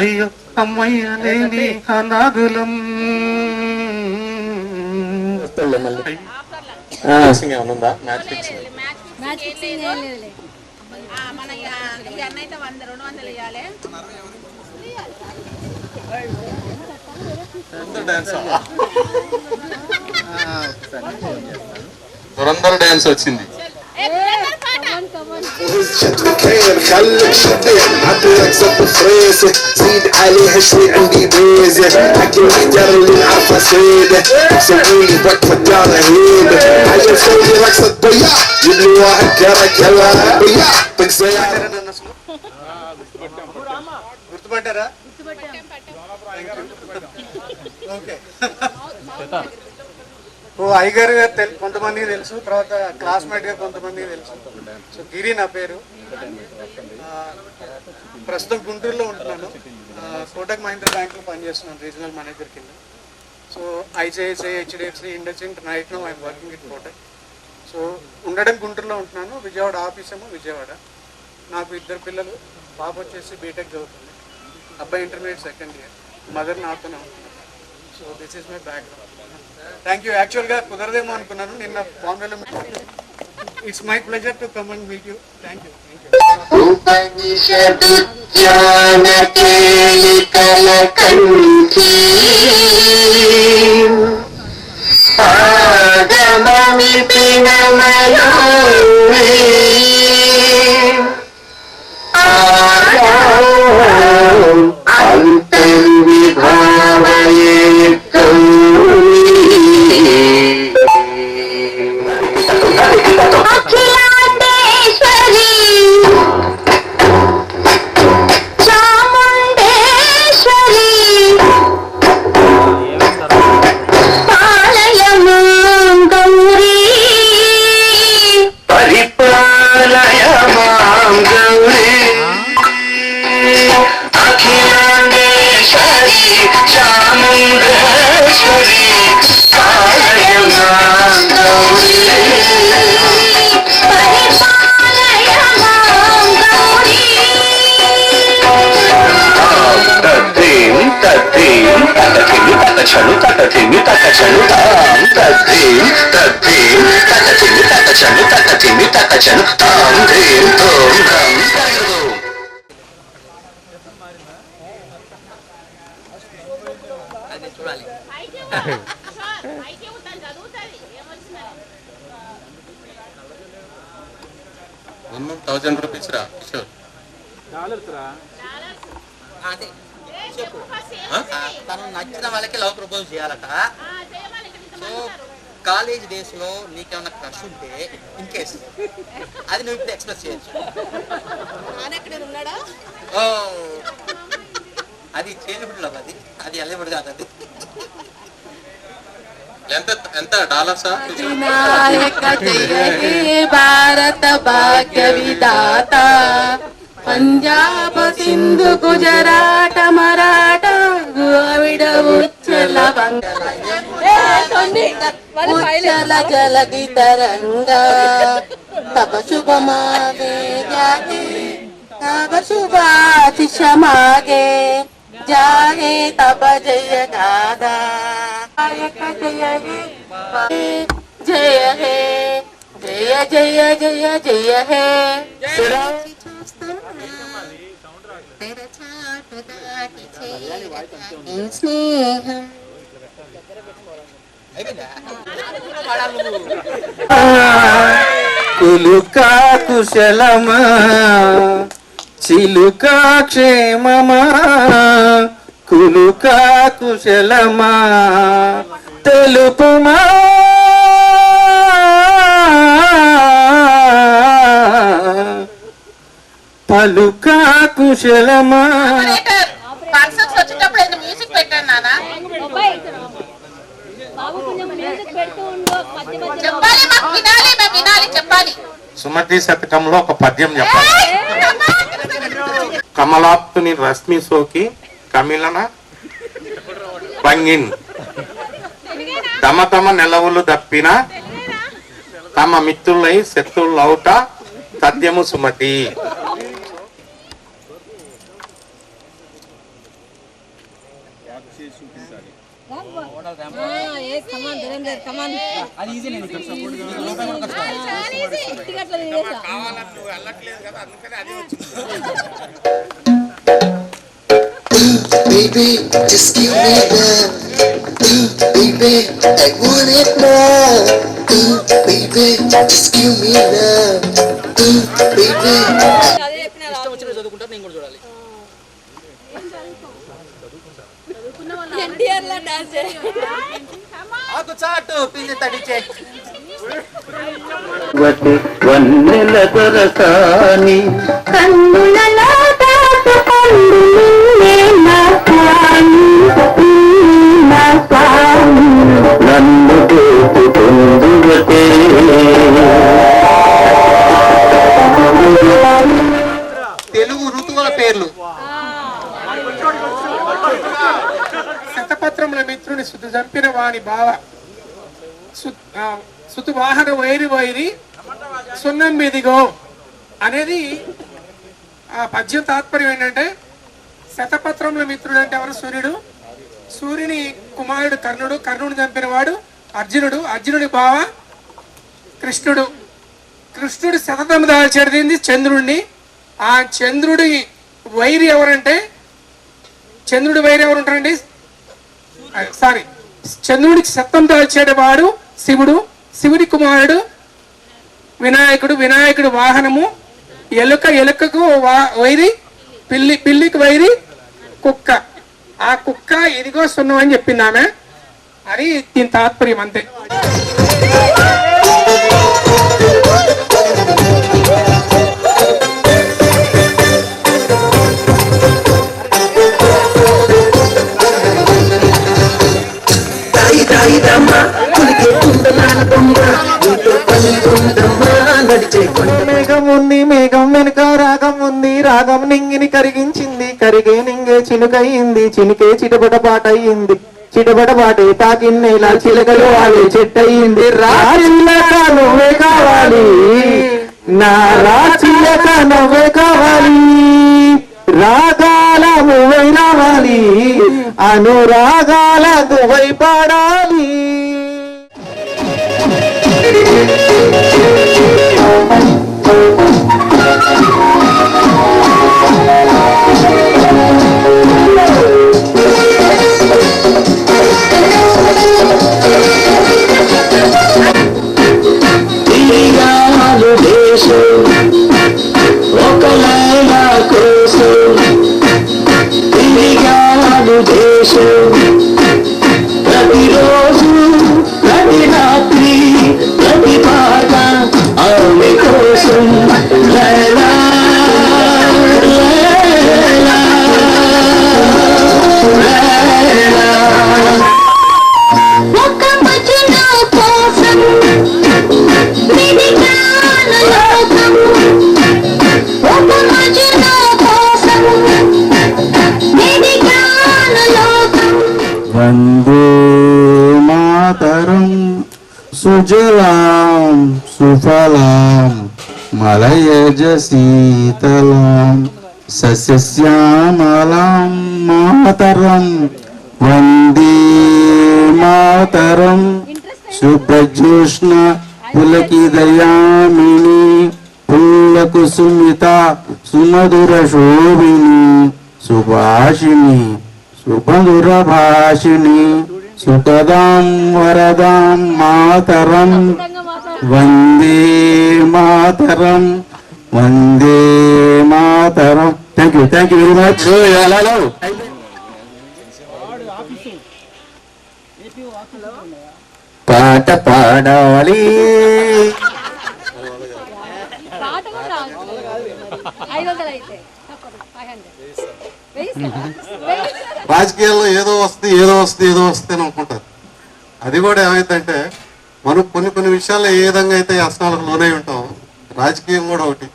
అయ్యో అమ్మయ్య లేని అనాథులం. ఏమనుందా మ్యాచ్ ఫిక్సింగ్? మన అన్నైతే 100-200 ఇవ్వాలి. దురందర్ డాన్స్ వచ్చింది. كان خليك شديد عطلك صب فريسة زيد عليها شوي عندي بيزة حكي المحتار اللي نعرفها سيدة سويلي وقفة دار هيبة عشان نسوي رقصة ضياع جيب لي واحد كرك يلا ضياع طق سيارة. గుర్తుపట్టారా? ఓ అయ్యగారు కొంతమందికి తెలుసు, తర్వాత క్లాస్మేట్ గా కొంతమందికి తెలుసు. సో గిరి నా పేరు, ప్రస్తుతం గుంటూరులో ఉంటున్నాను. కోటక్ మహీంద్రా బ్యాంక్ లో పనిచేస్తున్నాను రీజనల్ మేనేజర్ కింద. So ICICI, HDFC, IndusInd, right now I'm working in Kotak. So ఉండడం గుంటూరులో ఉంటున్నాను. విజయవాడ ఆఫీస్ ఏమో విజయవాడ. నాకు 2 పిల్లలు. పాప వచ్చేసి బీటెక్ చదువుతుంది, అబ్బాయి ఇంటర్మీడియట్ సెకండ్ ఇయర్, మదర్ నాతోనే ఉంటున్నాను. So this is my background. Thank you. యాక్చువల్గా కుదరదేమో అనుకున్నాను నిన్న బాంబేలో. It's my pleasure to come and meet you. Thank you. Minimum 1000 rupees రా కిషోర్. తను నచ్చిన వాళ్ళకి లవ్ ప్రపోజ్ చేయాలట. సో కాలేజ్ డేస్ లో నీకేమన్నా క్రష్ ఉంటే ఇన్ కేస్ అది నువ్వు ఇప్పుడు ఎక్స్ప్రెస్ చేయొచ్చు. అది చేంజబుల్ లవ్, అది ఎల్లబడి కాదు. అది ఎంత డాలర్సా? భారత భాగ్య విధాత పంజాబ్, సింధు, గుజరాట, మరాఠ, ద్రావిడ, ఉచ్చల ఉచ్చల జలగి తరంగా తప శుభమాగే జాగే, తప శుభాశిష మాగే జాగే, తప జయ గాదా జయ జయ హే, జయ జయ జయ జయ హే. కులుకా కుశలమా, చిలుకా క్షేమమా, కులుకా కుశలమా తెలుపుమా, నాలుకా కుశలమా. ఫంక్షన్స్ వచ్చేటప్పుడు ఏదో మ్యూజిక్ పెట్టాను నాన్న. చెప్పాలి, మాకు వినాలి, మేము వినాలి, చెప్పాలి. సుమతి శతకంలో ఒక పద్యం చెప్పాలి. కమలాప్తుని రశ్మి సోకి కమిలన భంగిన్ తమ తమ నెలవులు దప్పిన తమ మిత్రులై శత్రులౌట సత్యము Sumathi. Baby, just give me that. Baby, I want it now. Baby, just give me that. Baby. వన్నెల దొరసాని కన్నులలో నన్ను తెలుసుకుందువటే. తెలుగు ఋతువుల పేర్లు. శతపత్రముల మిత్రుని సుతు చంపిన వాని బావ సుతు వాహన వైరి వైరి సున్నం మీదిగో అనేది ఆ పద్యం తాత్పర్యం ఏంటంటే, శతపత్రముల మిత్రుడు అంటే ఎవరు? సూర్యుడు. సూర్యుని కుమారుడు కర్ణుడు. కర్ణుడు చంపిన వాడు అర్జునుడు. అర్జునుడి బావ కృష్ణుడు. కృష్ణుడు శతతం దాల్చేది చంద్రుడిని. ఆ చంద్రుడి వైరి ఎవరంటే, చంద్రుడి వైరి ఎవరు ఉంటారండి? సారీ, చంద్రుడికి శతం దాల్చేది వాడు శివుడు. శివుడి కుమారుడు వినాయకుడు. వినాయకుడు వాహనము ఎలుక. ఎలుకకు వైరి పిల్లి. పిల్లికి వైరి కుక్క. ఆ కుక్క ఇదిగో సున్నం అని చెప్పింది ఆమె. అది దీని తాత్పర్యం అంతే. మేఘం ఉంది, మేఘం వెనుక రాగం ఉంది, రాగం నింగిని కరిగించింది, కరిగే నింగే చినుకయింది, చినుకే చిటపట పాట అయ్యింది, చిటపట పాటే తాకిన్నేలా చిలకలు వాలి చెట్టయింది. రాచిలక నువ్వే కావాలి, నా రాచిలక నువ్వే కావాలి, రాగాల నువ్వై రావాలి, అనురాగాల నువ్వై పాడాలి. ప్రతిరోజు ప్రతి రాత్రి ప్రతి పాట ఆమె కోసం లైలా లైలా లైలా. ఒక భజన కోసం విధిగాన లోకం, ఒక భజన కోసం విధిగాన లోకం. వందే మాతరం సుజలాం సుఫలాం మలయజ శీతలాం సస్యశ్యామలాం మాతరం. వందే మాతరం శుభ్రజ్యోత్స్న పులకిదయామిని పుల్లకుసుమిత సుమధుర శోభిని సుభాషిణి సుమధుర భాషిణి సుఖదాం వరదాం మాతరం. వందే మాతరం, వందే మాతరం. Thank you very much. పాట పాడాలి. రాజకీయాల్లో ఏదో వస్తుంది అని అనుకుంటారు. అది కూడా ఏమైందంటే మనం కొన్ని విషయాల్లో ఏ విధంగా అయితే వ్యసనాలకు లోనై ఉంటాం, రాజకీయం కూడా ఒకటి.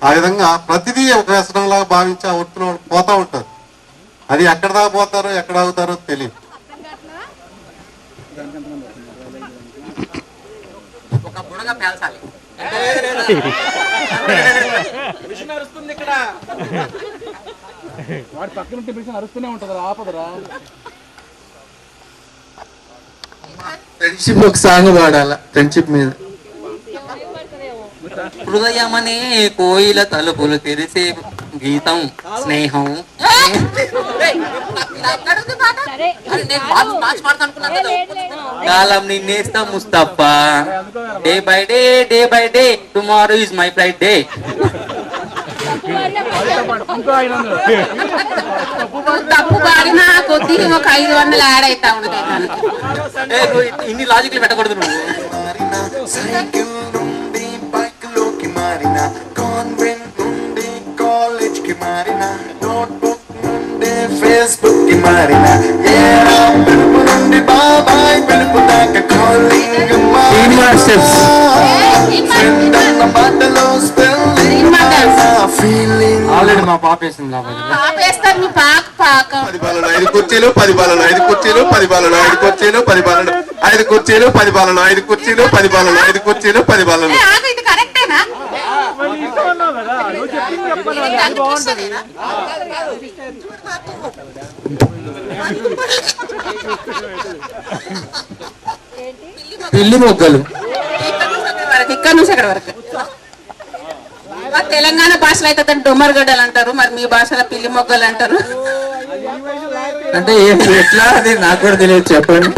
ఆ విధంగా ప్రతిదీ ఒక వ్యసనంలాగా భావించి ఆ వృత్తిలో పోతా ఉంటారు. అది ఎక్కడ దాకా పోతారో ఎక్కడ ఆగుతారో తెలియదు. వాడి పక్కన అరుస్తూనే ఉంటుందా, ఆపదరా? ఫ్రెండ్షిప్ ఒక సాంగ్ పాడాల, ఫ్రెండ్షిప్ మీద. హృదయమనే కోయిల తలుపులు తెరిసే గీతం స్నేహం. కాలం నిన్నేస్తా Mustafa, day by day tomorrow is my flight day. తప్పు పాడినా కొద్ది ఒక 500 యాడ్ అవుతా ఉంటాయి. ఇన్ని లాజిక్లు పెట్టకూడదు నువ్వు. ఫేస్బుక్ కి మారిన పిలుపు నుండి బాబాయ్ పిలుపు దాకా కాలింగ్ ఆల్రెడీ మా పాప వేసింది. 10 బాలలు 5 కుర్చీలు, 10 బాలలు 5 కుర్చీలు, 10 బాలలు 5 కుర్చీలు, 10 బాలలు 5 కుర్చీలు, 10 బాలలు 5 కుర్చీలు, 10 బాలలు 5 కుర్చీలు, 10 బాలలు. ఇది కరెక్టేనా? పిల్లి మొగ్గలు ఇక్కడ నుంచి అక్కడ వరకు. తెలంగాణ భాషలో అయితే దాన్ని డొమ్మరగడ్డలు అంటారు, మరి మీ భాషలో పిల్లి మొగ్గలు అంటారు. అంటే ఎట్లా అది నాకు కూడా తెలియదు, చెప్పండి.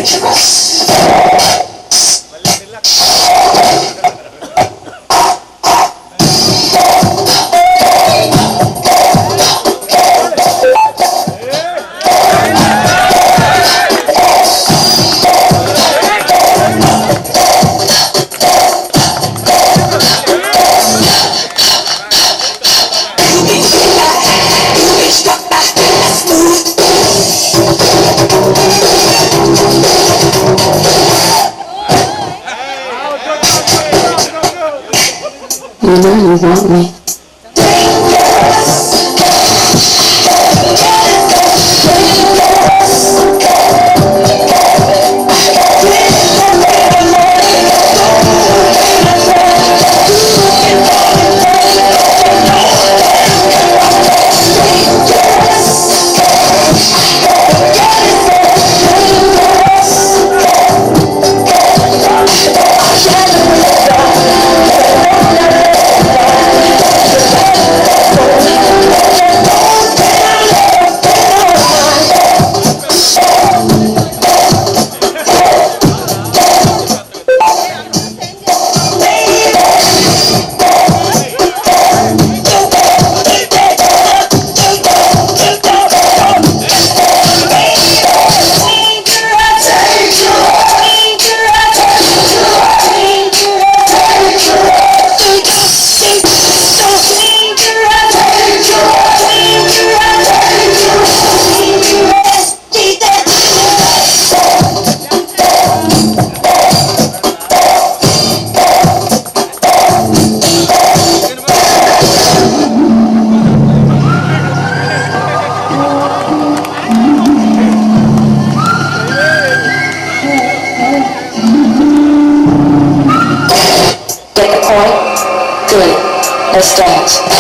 Dangerous. congratulations on me. Let's dance.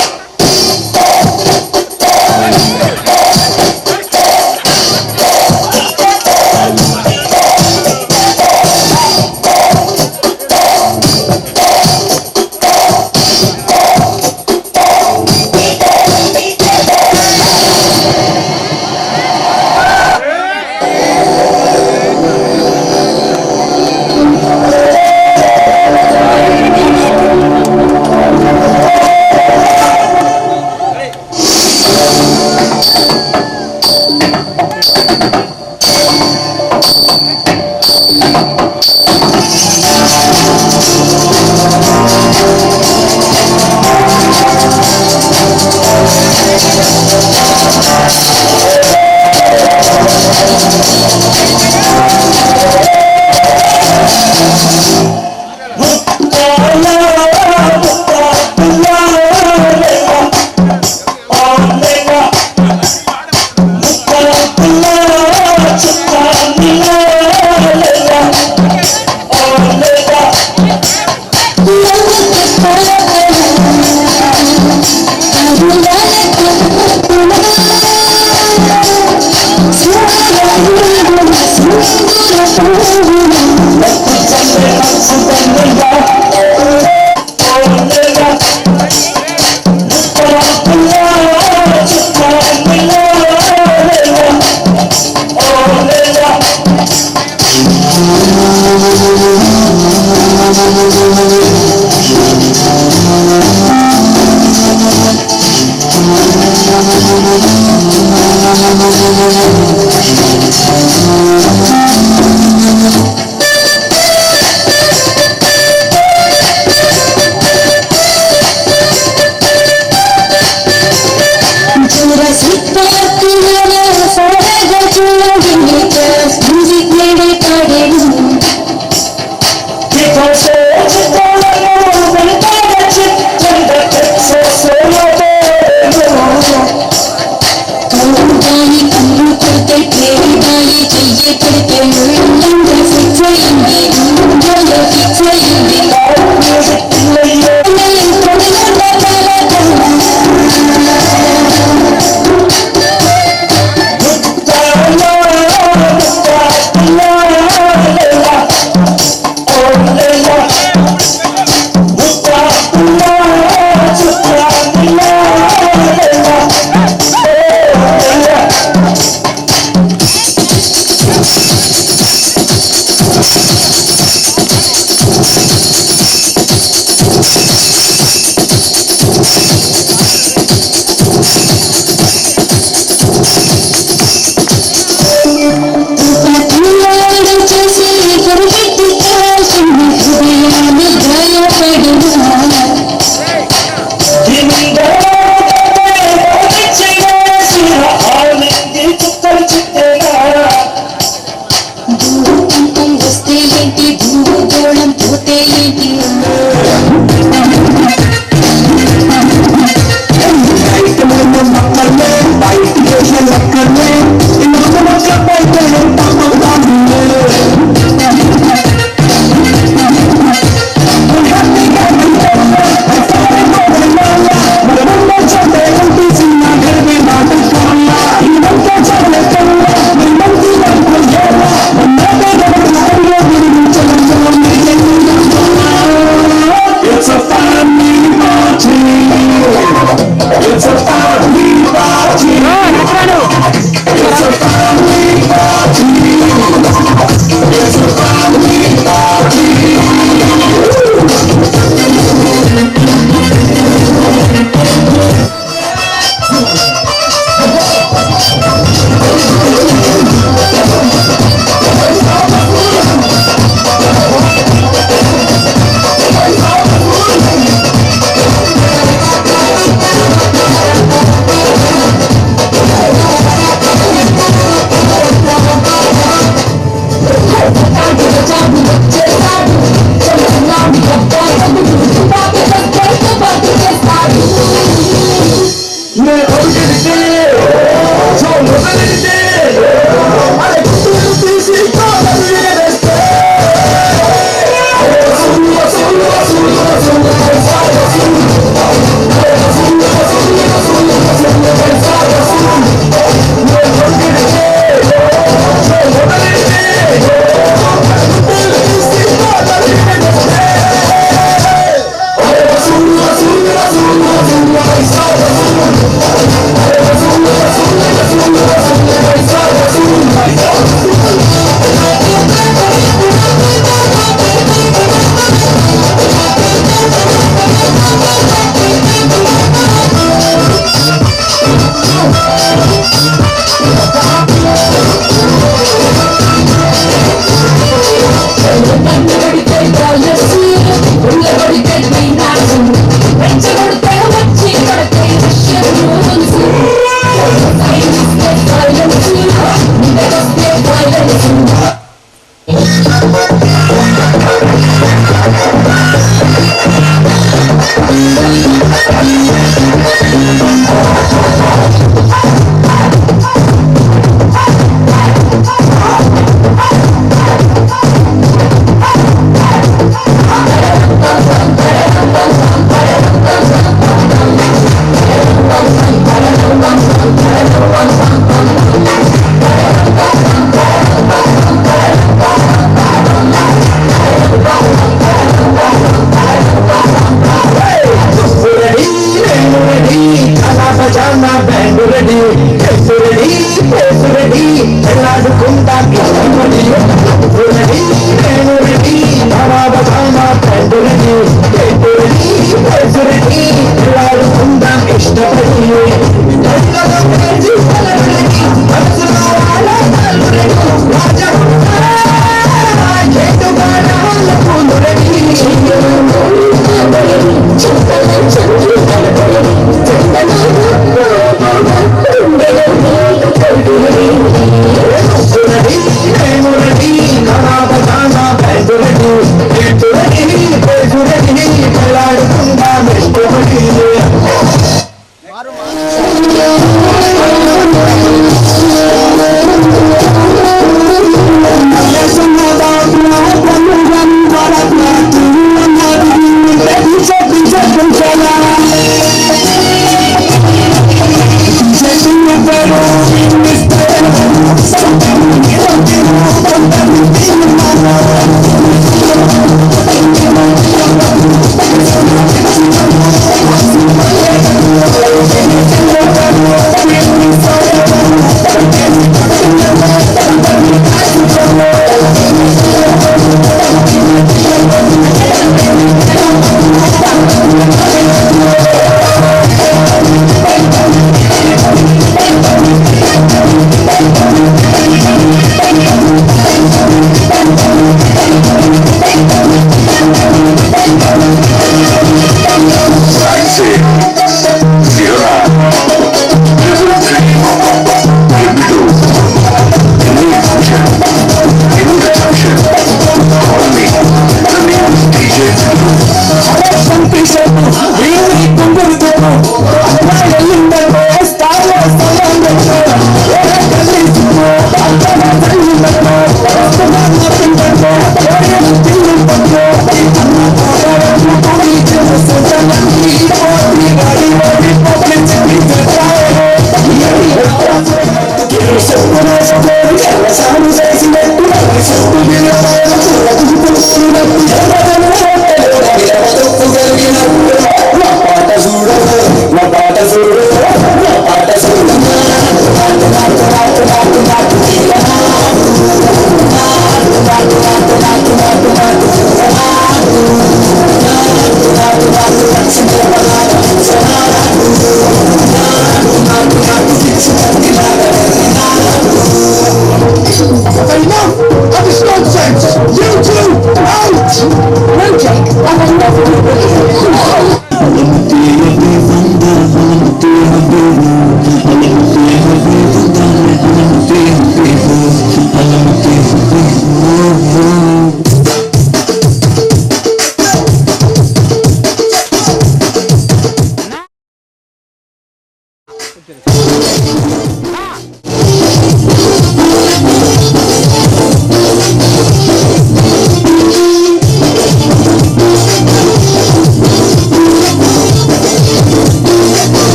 Ready,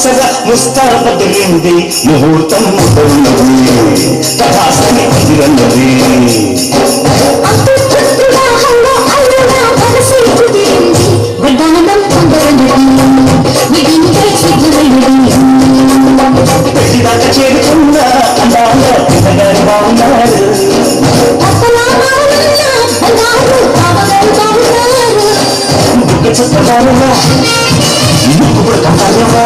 సగా ముస్తాబదిరింది ముహూర్తం మొదలున్నది కథాసని కుదిరన్నది పెళ్లిదాకా చేరుకున్న అందాల పిల్లగారు బాగున్నారు బుగ్గ చెప్పవారుగా ముక్కు కూడా కంటారుగా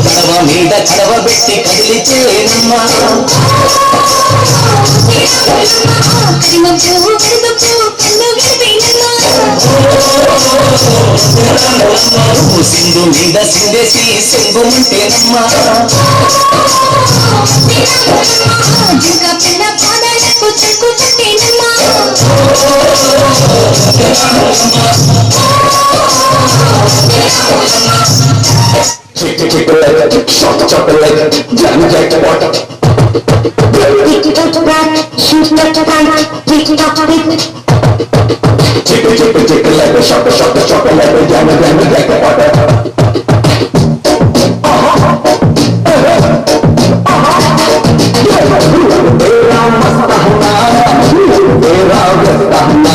కడవ మీద కడవ పెట్టి కదిలితేనమ్మా సింధు మీద సిందేసి సింగుంటేనమ్మా short chocolate, jam like water. Tick tock back, shoot like a kite, tick tock tick. Tick like a short chocolate, jam like water. Tera mastana, tera mastana.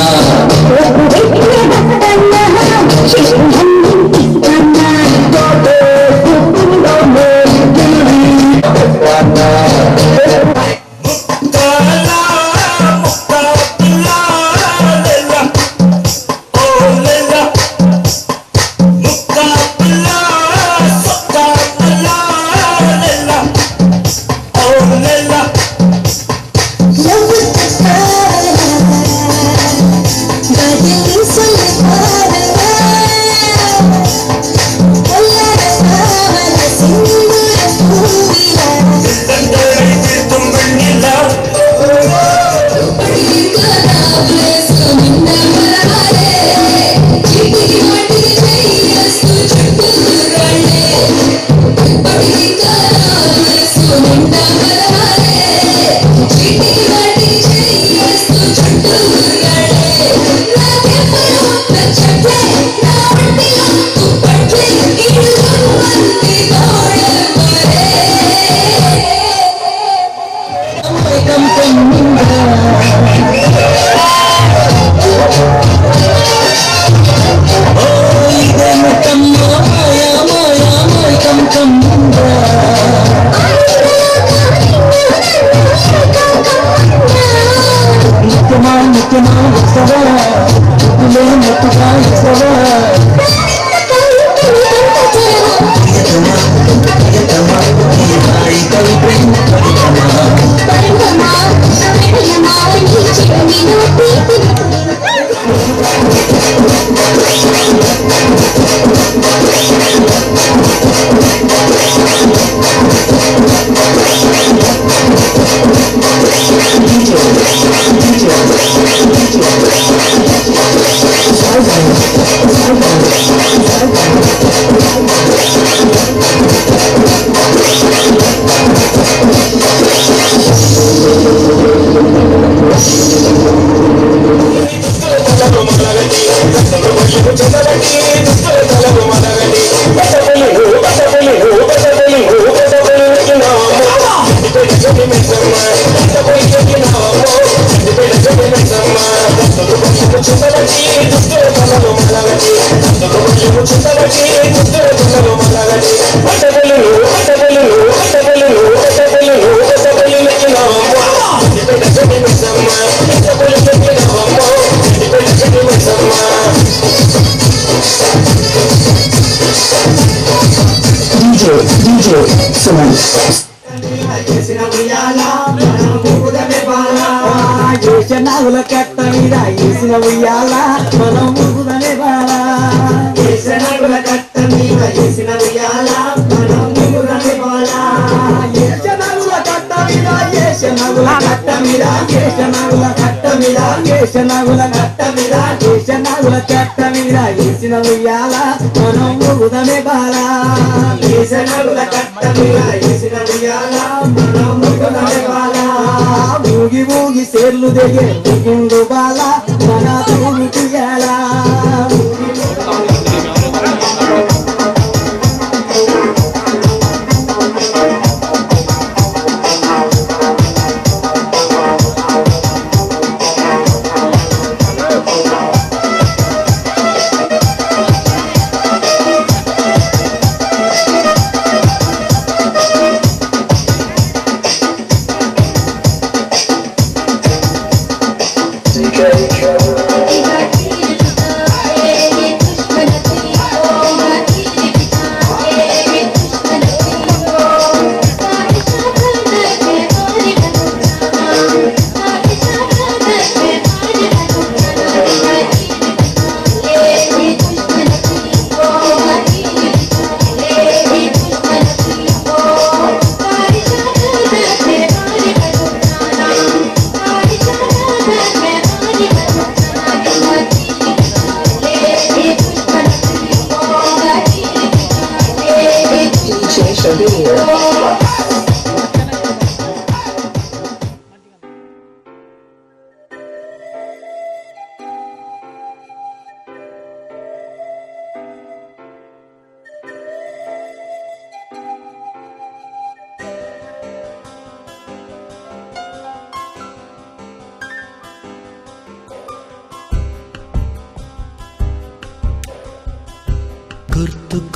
Bye. నాగుల కట్ట మీద వేసిన ఉయ్యాల మనం ఊగుదనే బాల నాగుల కట్ట మీద వేసిన ఉయ్యాల మనం ఊగుదనే బాల నాగుల కట్ట మీద నాగుల కట్ట మీద నాగుల కట్ట మీద నాగుల కట్ట మీద నాగుల కట్ట మీద వేసిన ఉయ్యాల మనం ఊగుదనే బాల నాగుల కట్ట మీద వేసిన ఉయ్యాల మనం ఊగుదనే బాల ఊగి ఊగి సేర్లు దిగే దిగిండు బాల మన తూగు తీయాలా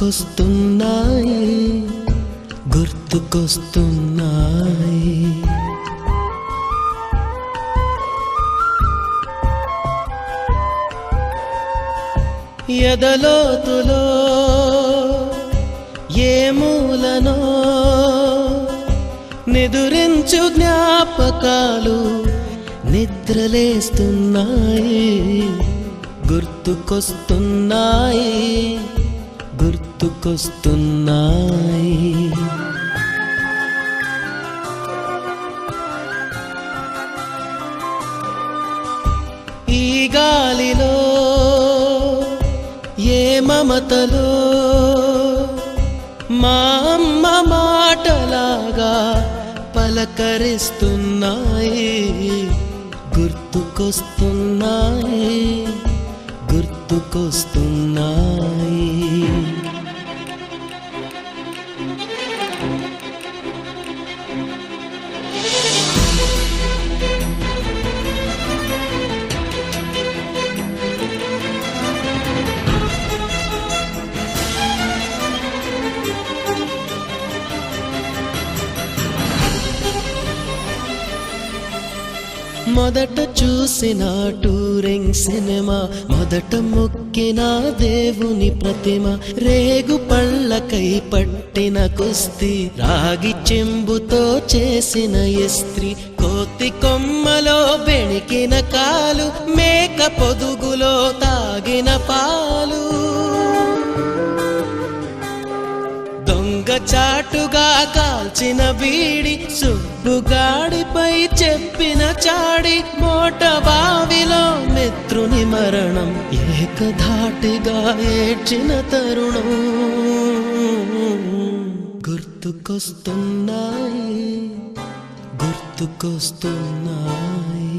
గుర్తుకొస్తున్నాయి గుర్తుకొస్తున్నాయి ఎదలోతులో ఏ మూలనో నిదురించు జ్ఞాపకాలు నిద్రలేస్తున్నాయి గుర్తుకొస్తున్నాయి గుర్తుకొస్తున్నాయి ఈ గాలిలో ఏ మమతలో మా అమ్మ మాటలాగా పలకరిస్తున్నాయి గుర్తుకొస్తున్నాయి గుర్తుకొస్తున్నాయి మొదట చూసిన టూరింగ్ సినిమా మొదట మొక్కిన దేవుని ప్రతిమ రేగు పళ్ళకై పట్టిన కుస్తీ రాగి చెంబుతో చేసిన ఇస్త్రీ కోతి కొమ్మలో బెణికిన కాలు మేక పొదుగులో తాగిన పాలు దొంగ చాటుగా కాల్చిన బీడి సుబ్బుగాడిపై చెప్పిన చాడి మోట బావిలో మిత్రుని మరణం ఏకధాటిగా ఏడ్చిన తరుణం గుర్తుకొస్తున్నాయి గుర్తుకొస్తున్నాయి.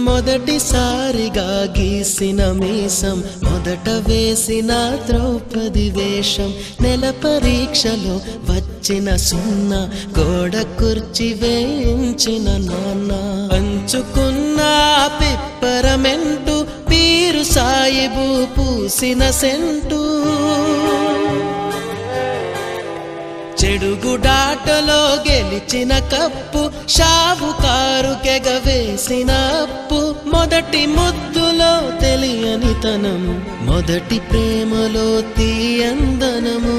మొదటిసారిగా గీసిన మీసం, మొదట వేసిన ద్రౌపది వేషం, నెల పరీక్షలో వచ్చిన సున్నా, గోడ కుర్చీ వేయించిన నాన్న, పంచుకున్న పిప్పరమెంటు, పీరు సాయిబు పూసిన సెంటు, చెడుగుడాటలో గెలిచిన కప్పు, షావుకారు కెగవేసిన అప్పు, మొదటి ముద్దులో తెలియని తనము, మొదటి ప్రేమలో తీయందనము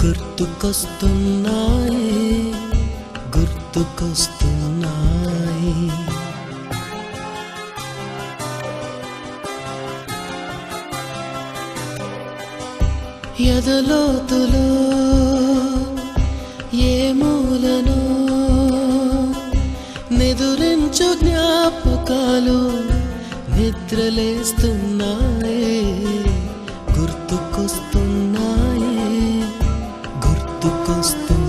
గుర్తుకొస్తున్నాయి, గుర్తుకొస్తున్నాయి. ఎదలోతులో ఏ మూలను నిదురించు జ్ఞాపకాలు నిద్రలేస్తున్నాయి, గుర్తుకొస్తున్నాయి, గుర్తుకొస్తున్నాయి.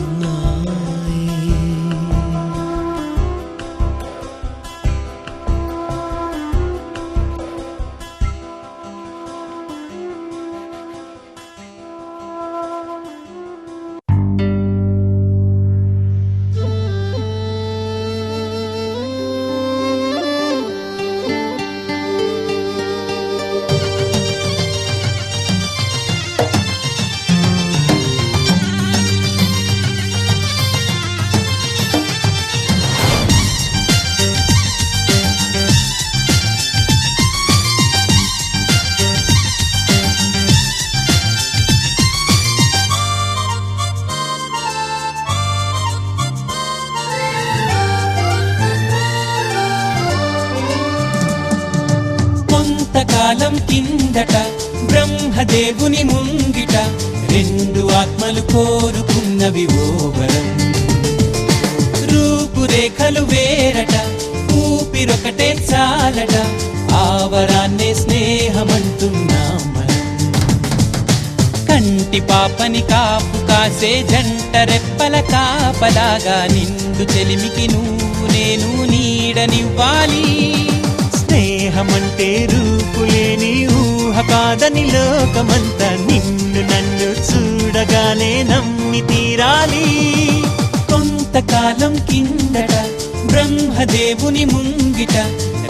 కొంతకాలం కిందట బ్రహ్మదేవుని ముంగిట రెండు ఆత్మలు కోరుకున్నవి ఓ వరం. రూపురేఖలు వేరట, ఊపిరొకటే చాలట, ఆ వరాన్నే స్నేహమంటున్నాం మనం. కంటి పాపని కాపు కాసే జంట రెప్పల కాపలాగా నిండు చెలిమికి నువ్వు నేను నీడనివ్వాలి. స్నేహమంటే రూపులేని ఊహ కాదని లోకమంతా నిన్ను నన్ను చూడగానే నమ్మి తీరాలి. కొంతకాలం కిందట బ్రహ్మదేవుని ముంగిట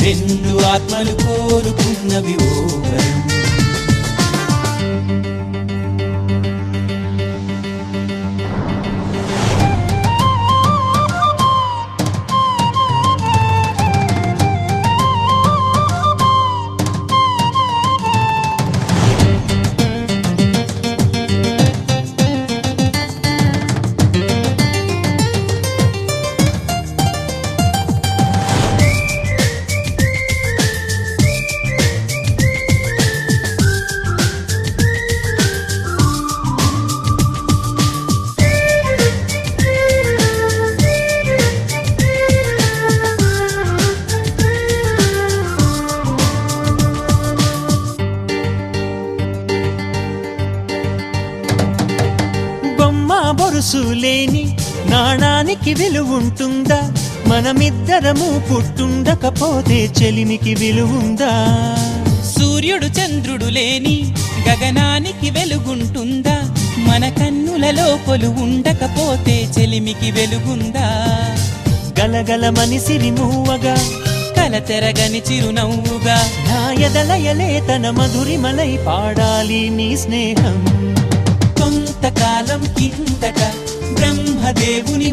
రెండు ఆత్మలు కోరుకున్నవి ఓ వరం. బొరుసులేని నాణానికి విలువుంటుందా? మనమిద్దరము పుట్టుండకపోతే చెలిమికి విలువుందా? సూర్యుడు చంద్రుడు లేని గగనానికి వెలుగుంటుందా? మన కన్నులలో కొలువు ఉండకపోతే చెలిమికి వెలుగుందా? గలగల మనిసిరి మూవగా కలతెరగని చిరునవ్వుగా నా ఎదలయలే తన మధురిమలై పాడాలి నీ స్నేహం. కొంతకాలం కిందట బ్రహ్మదేవుని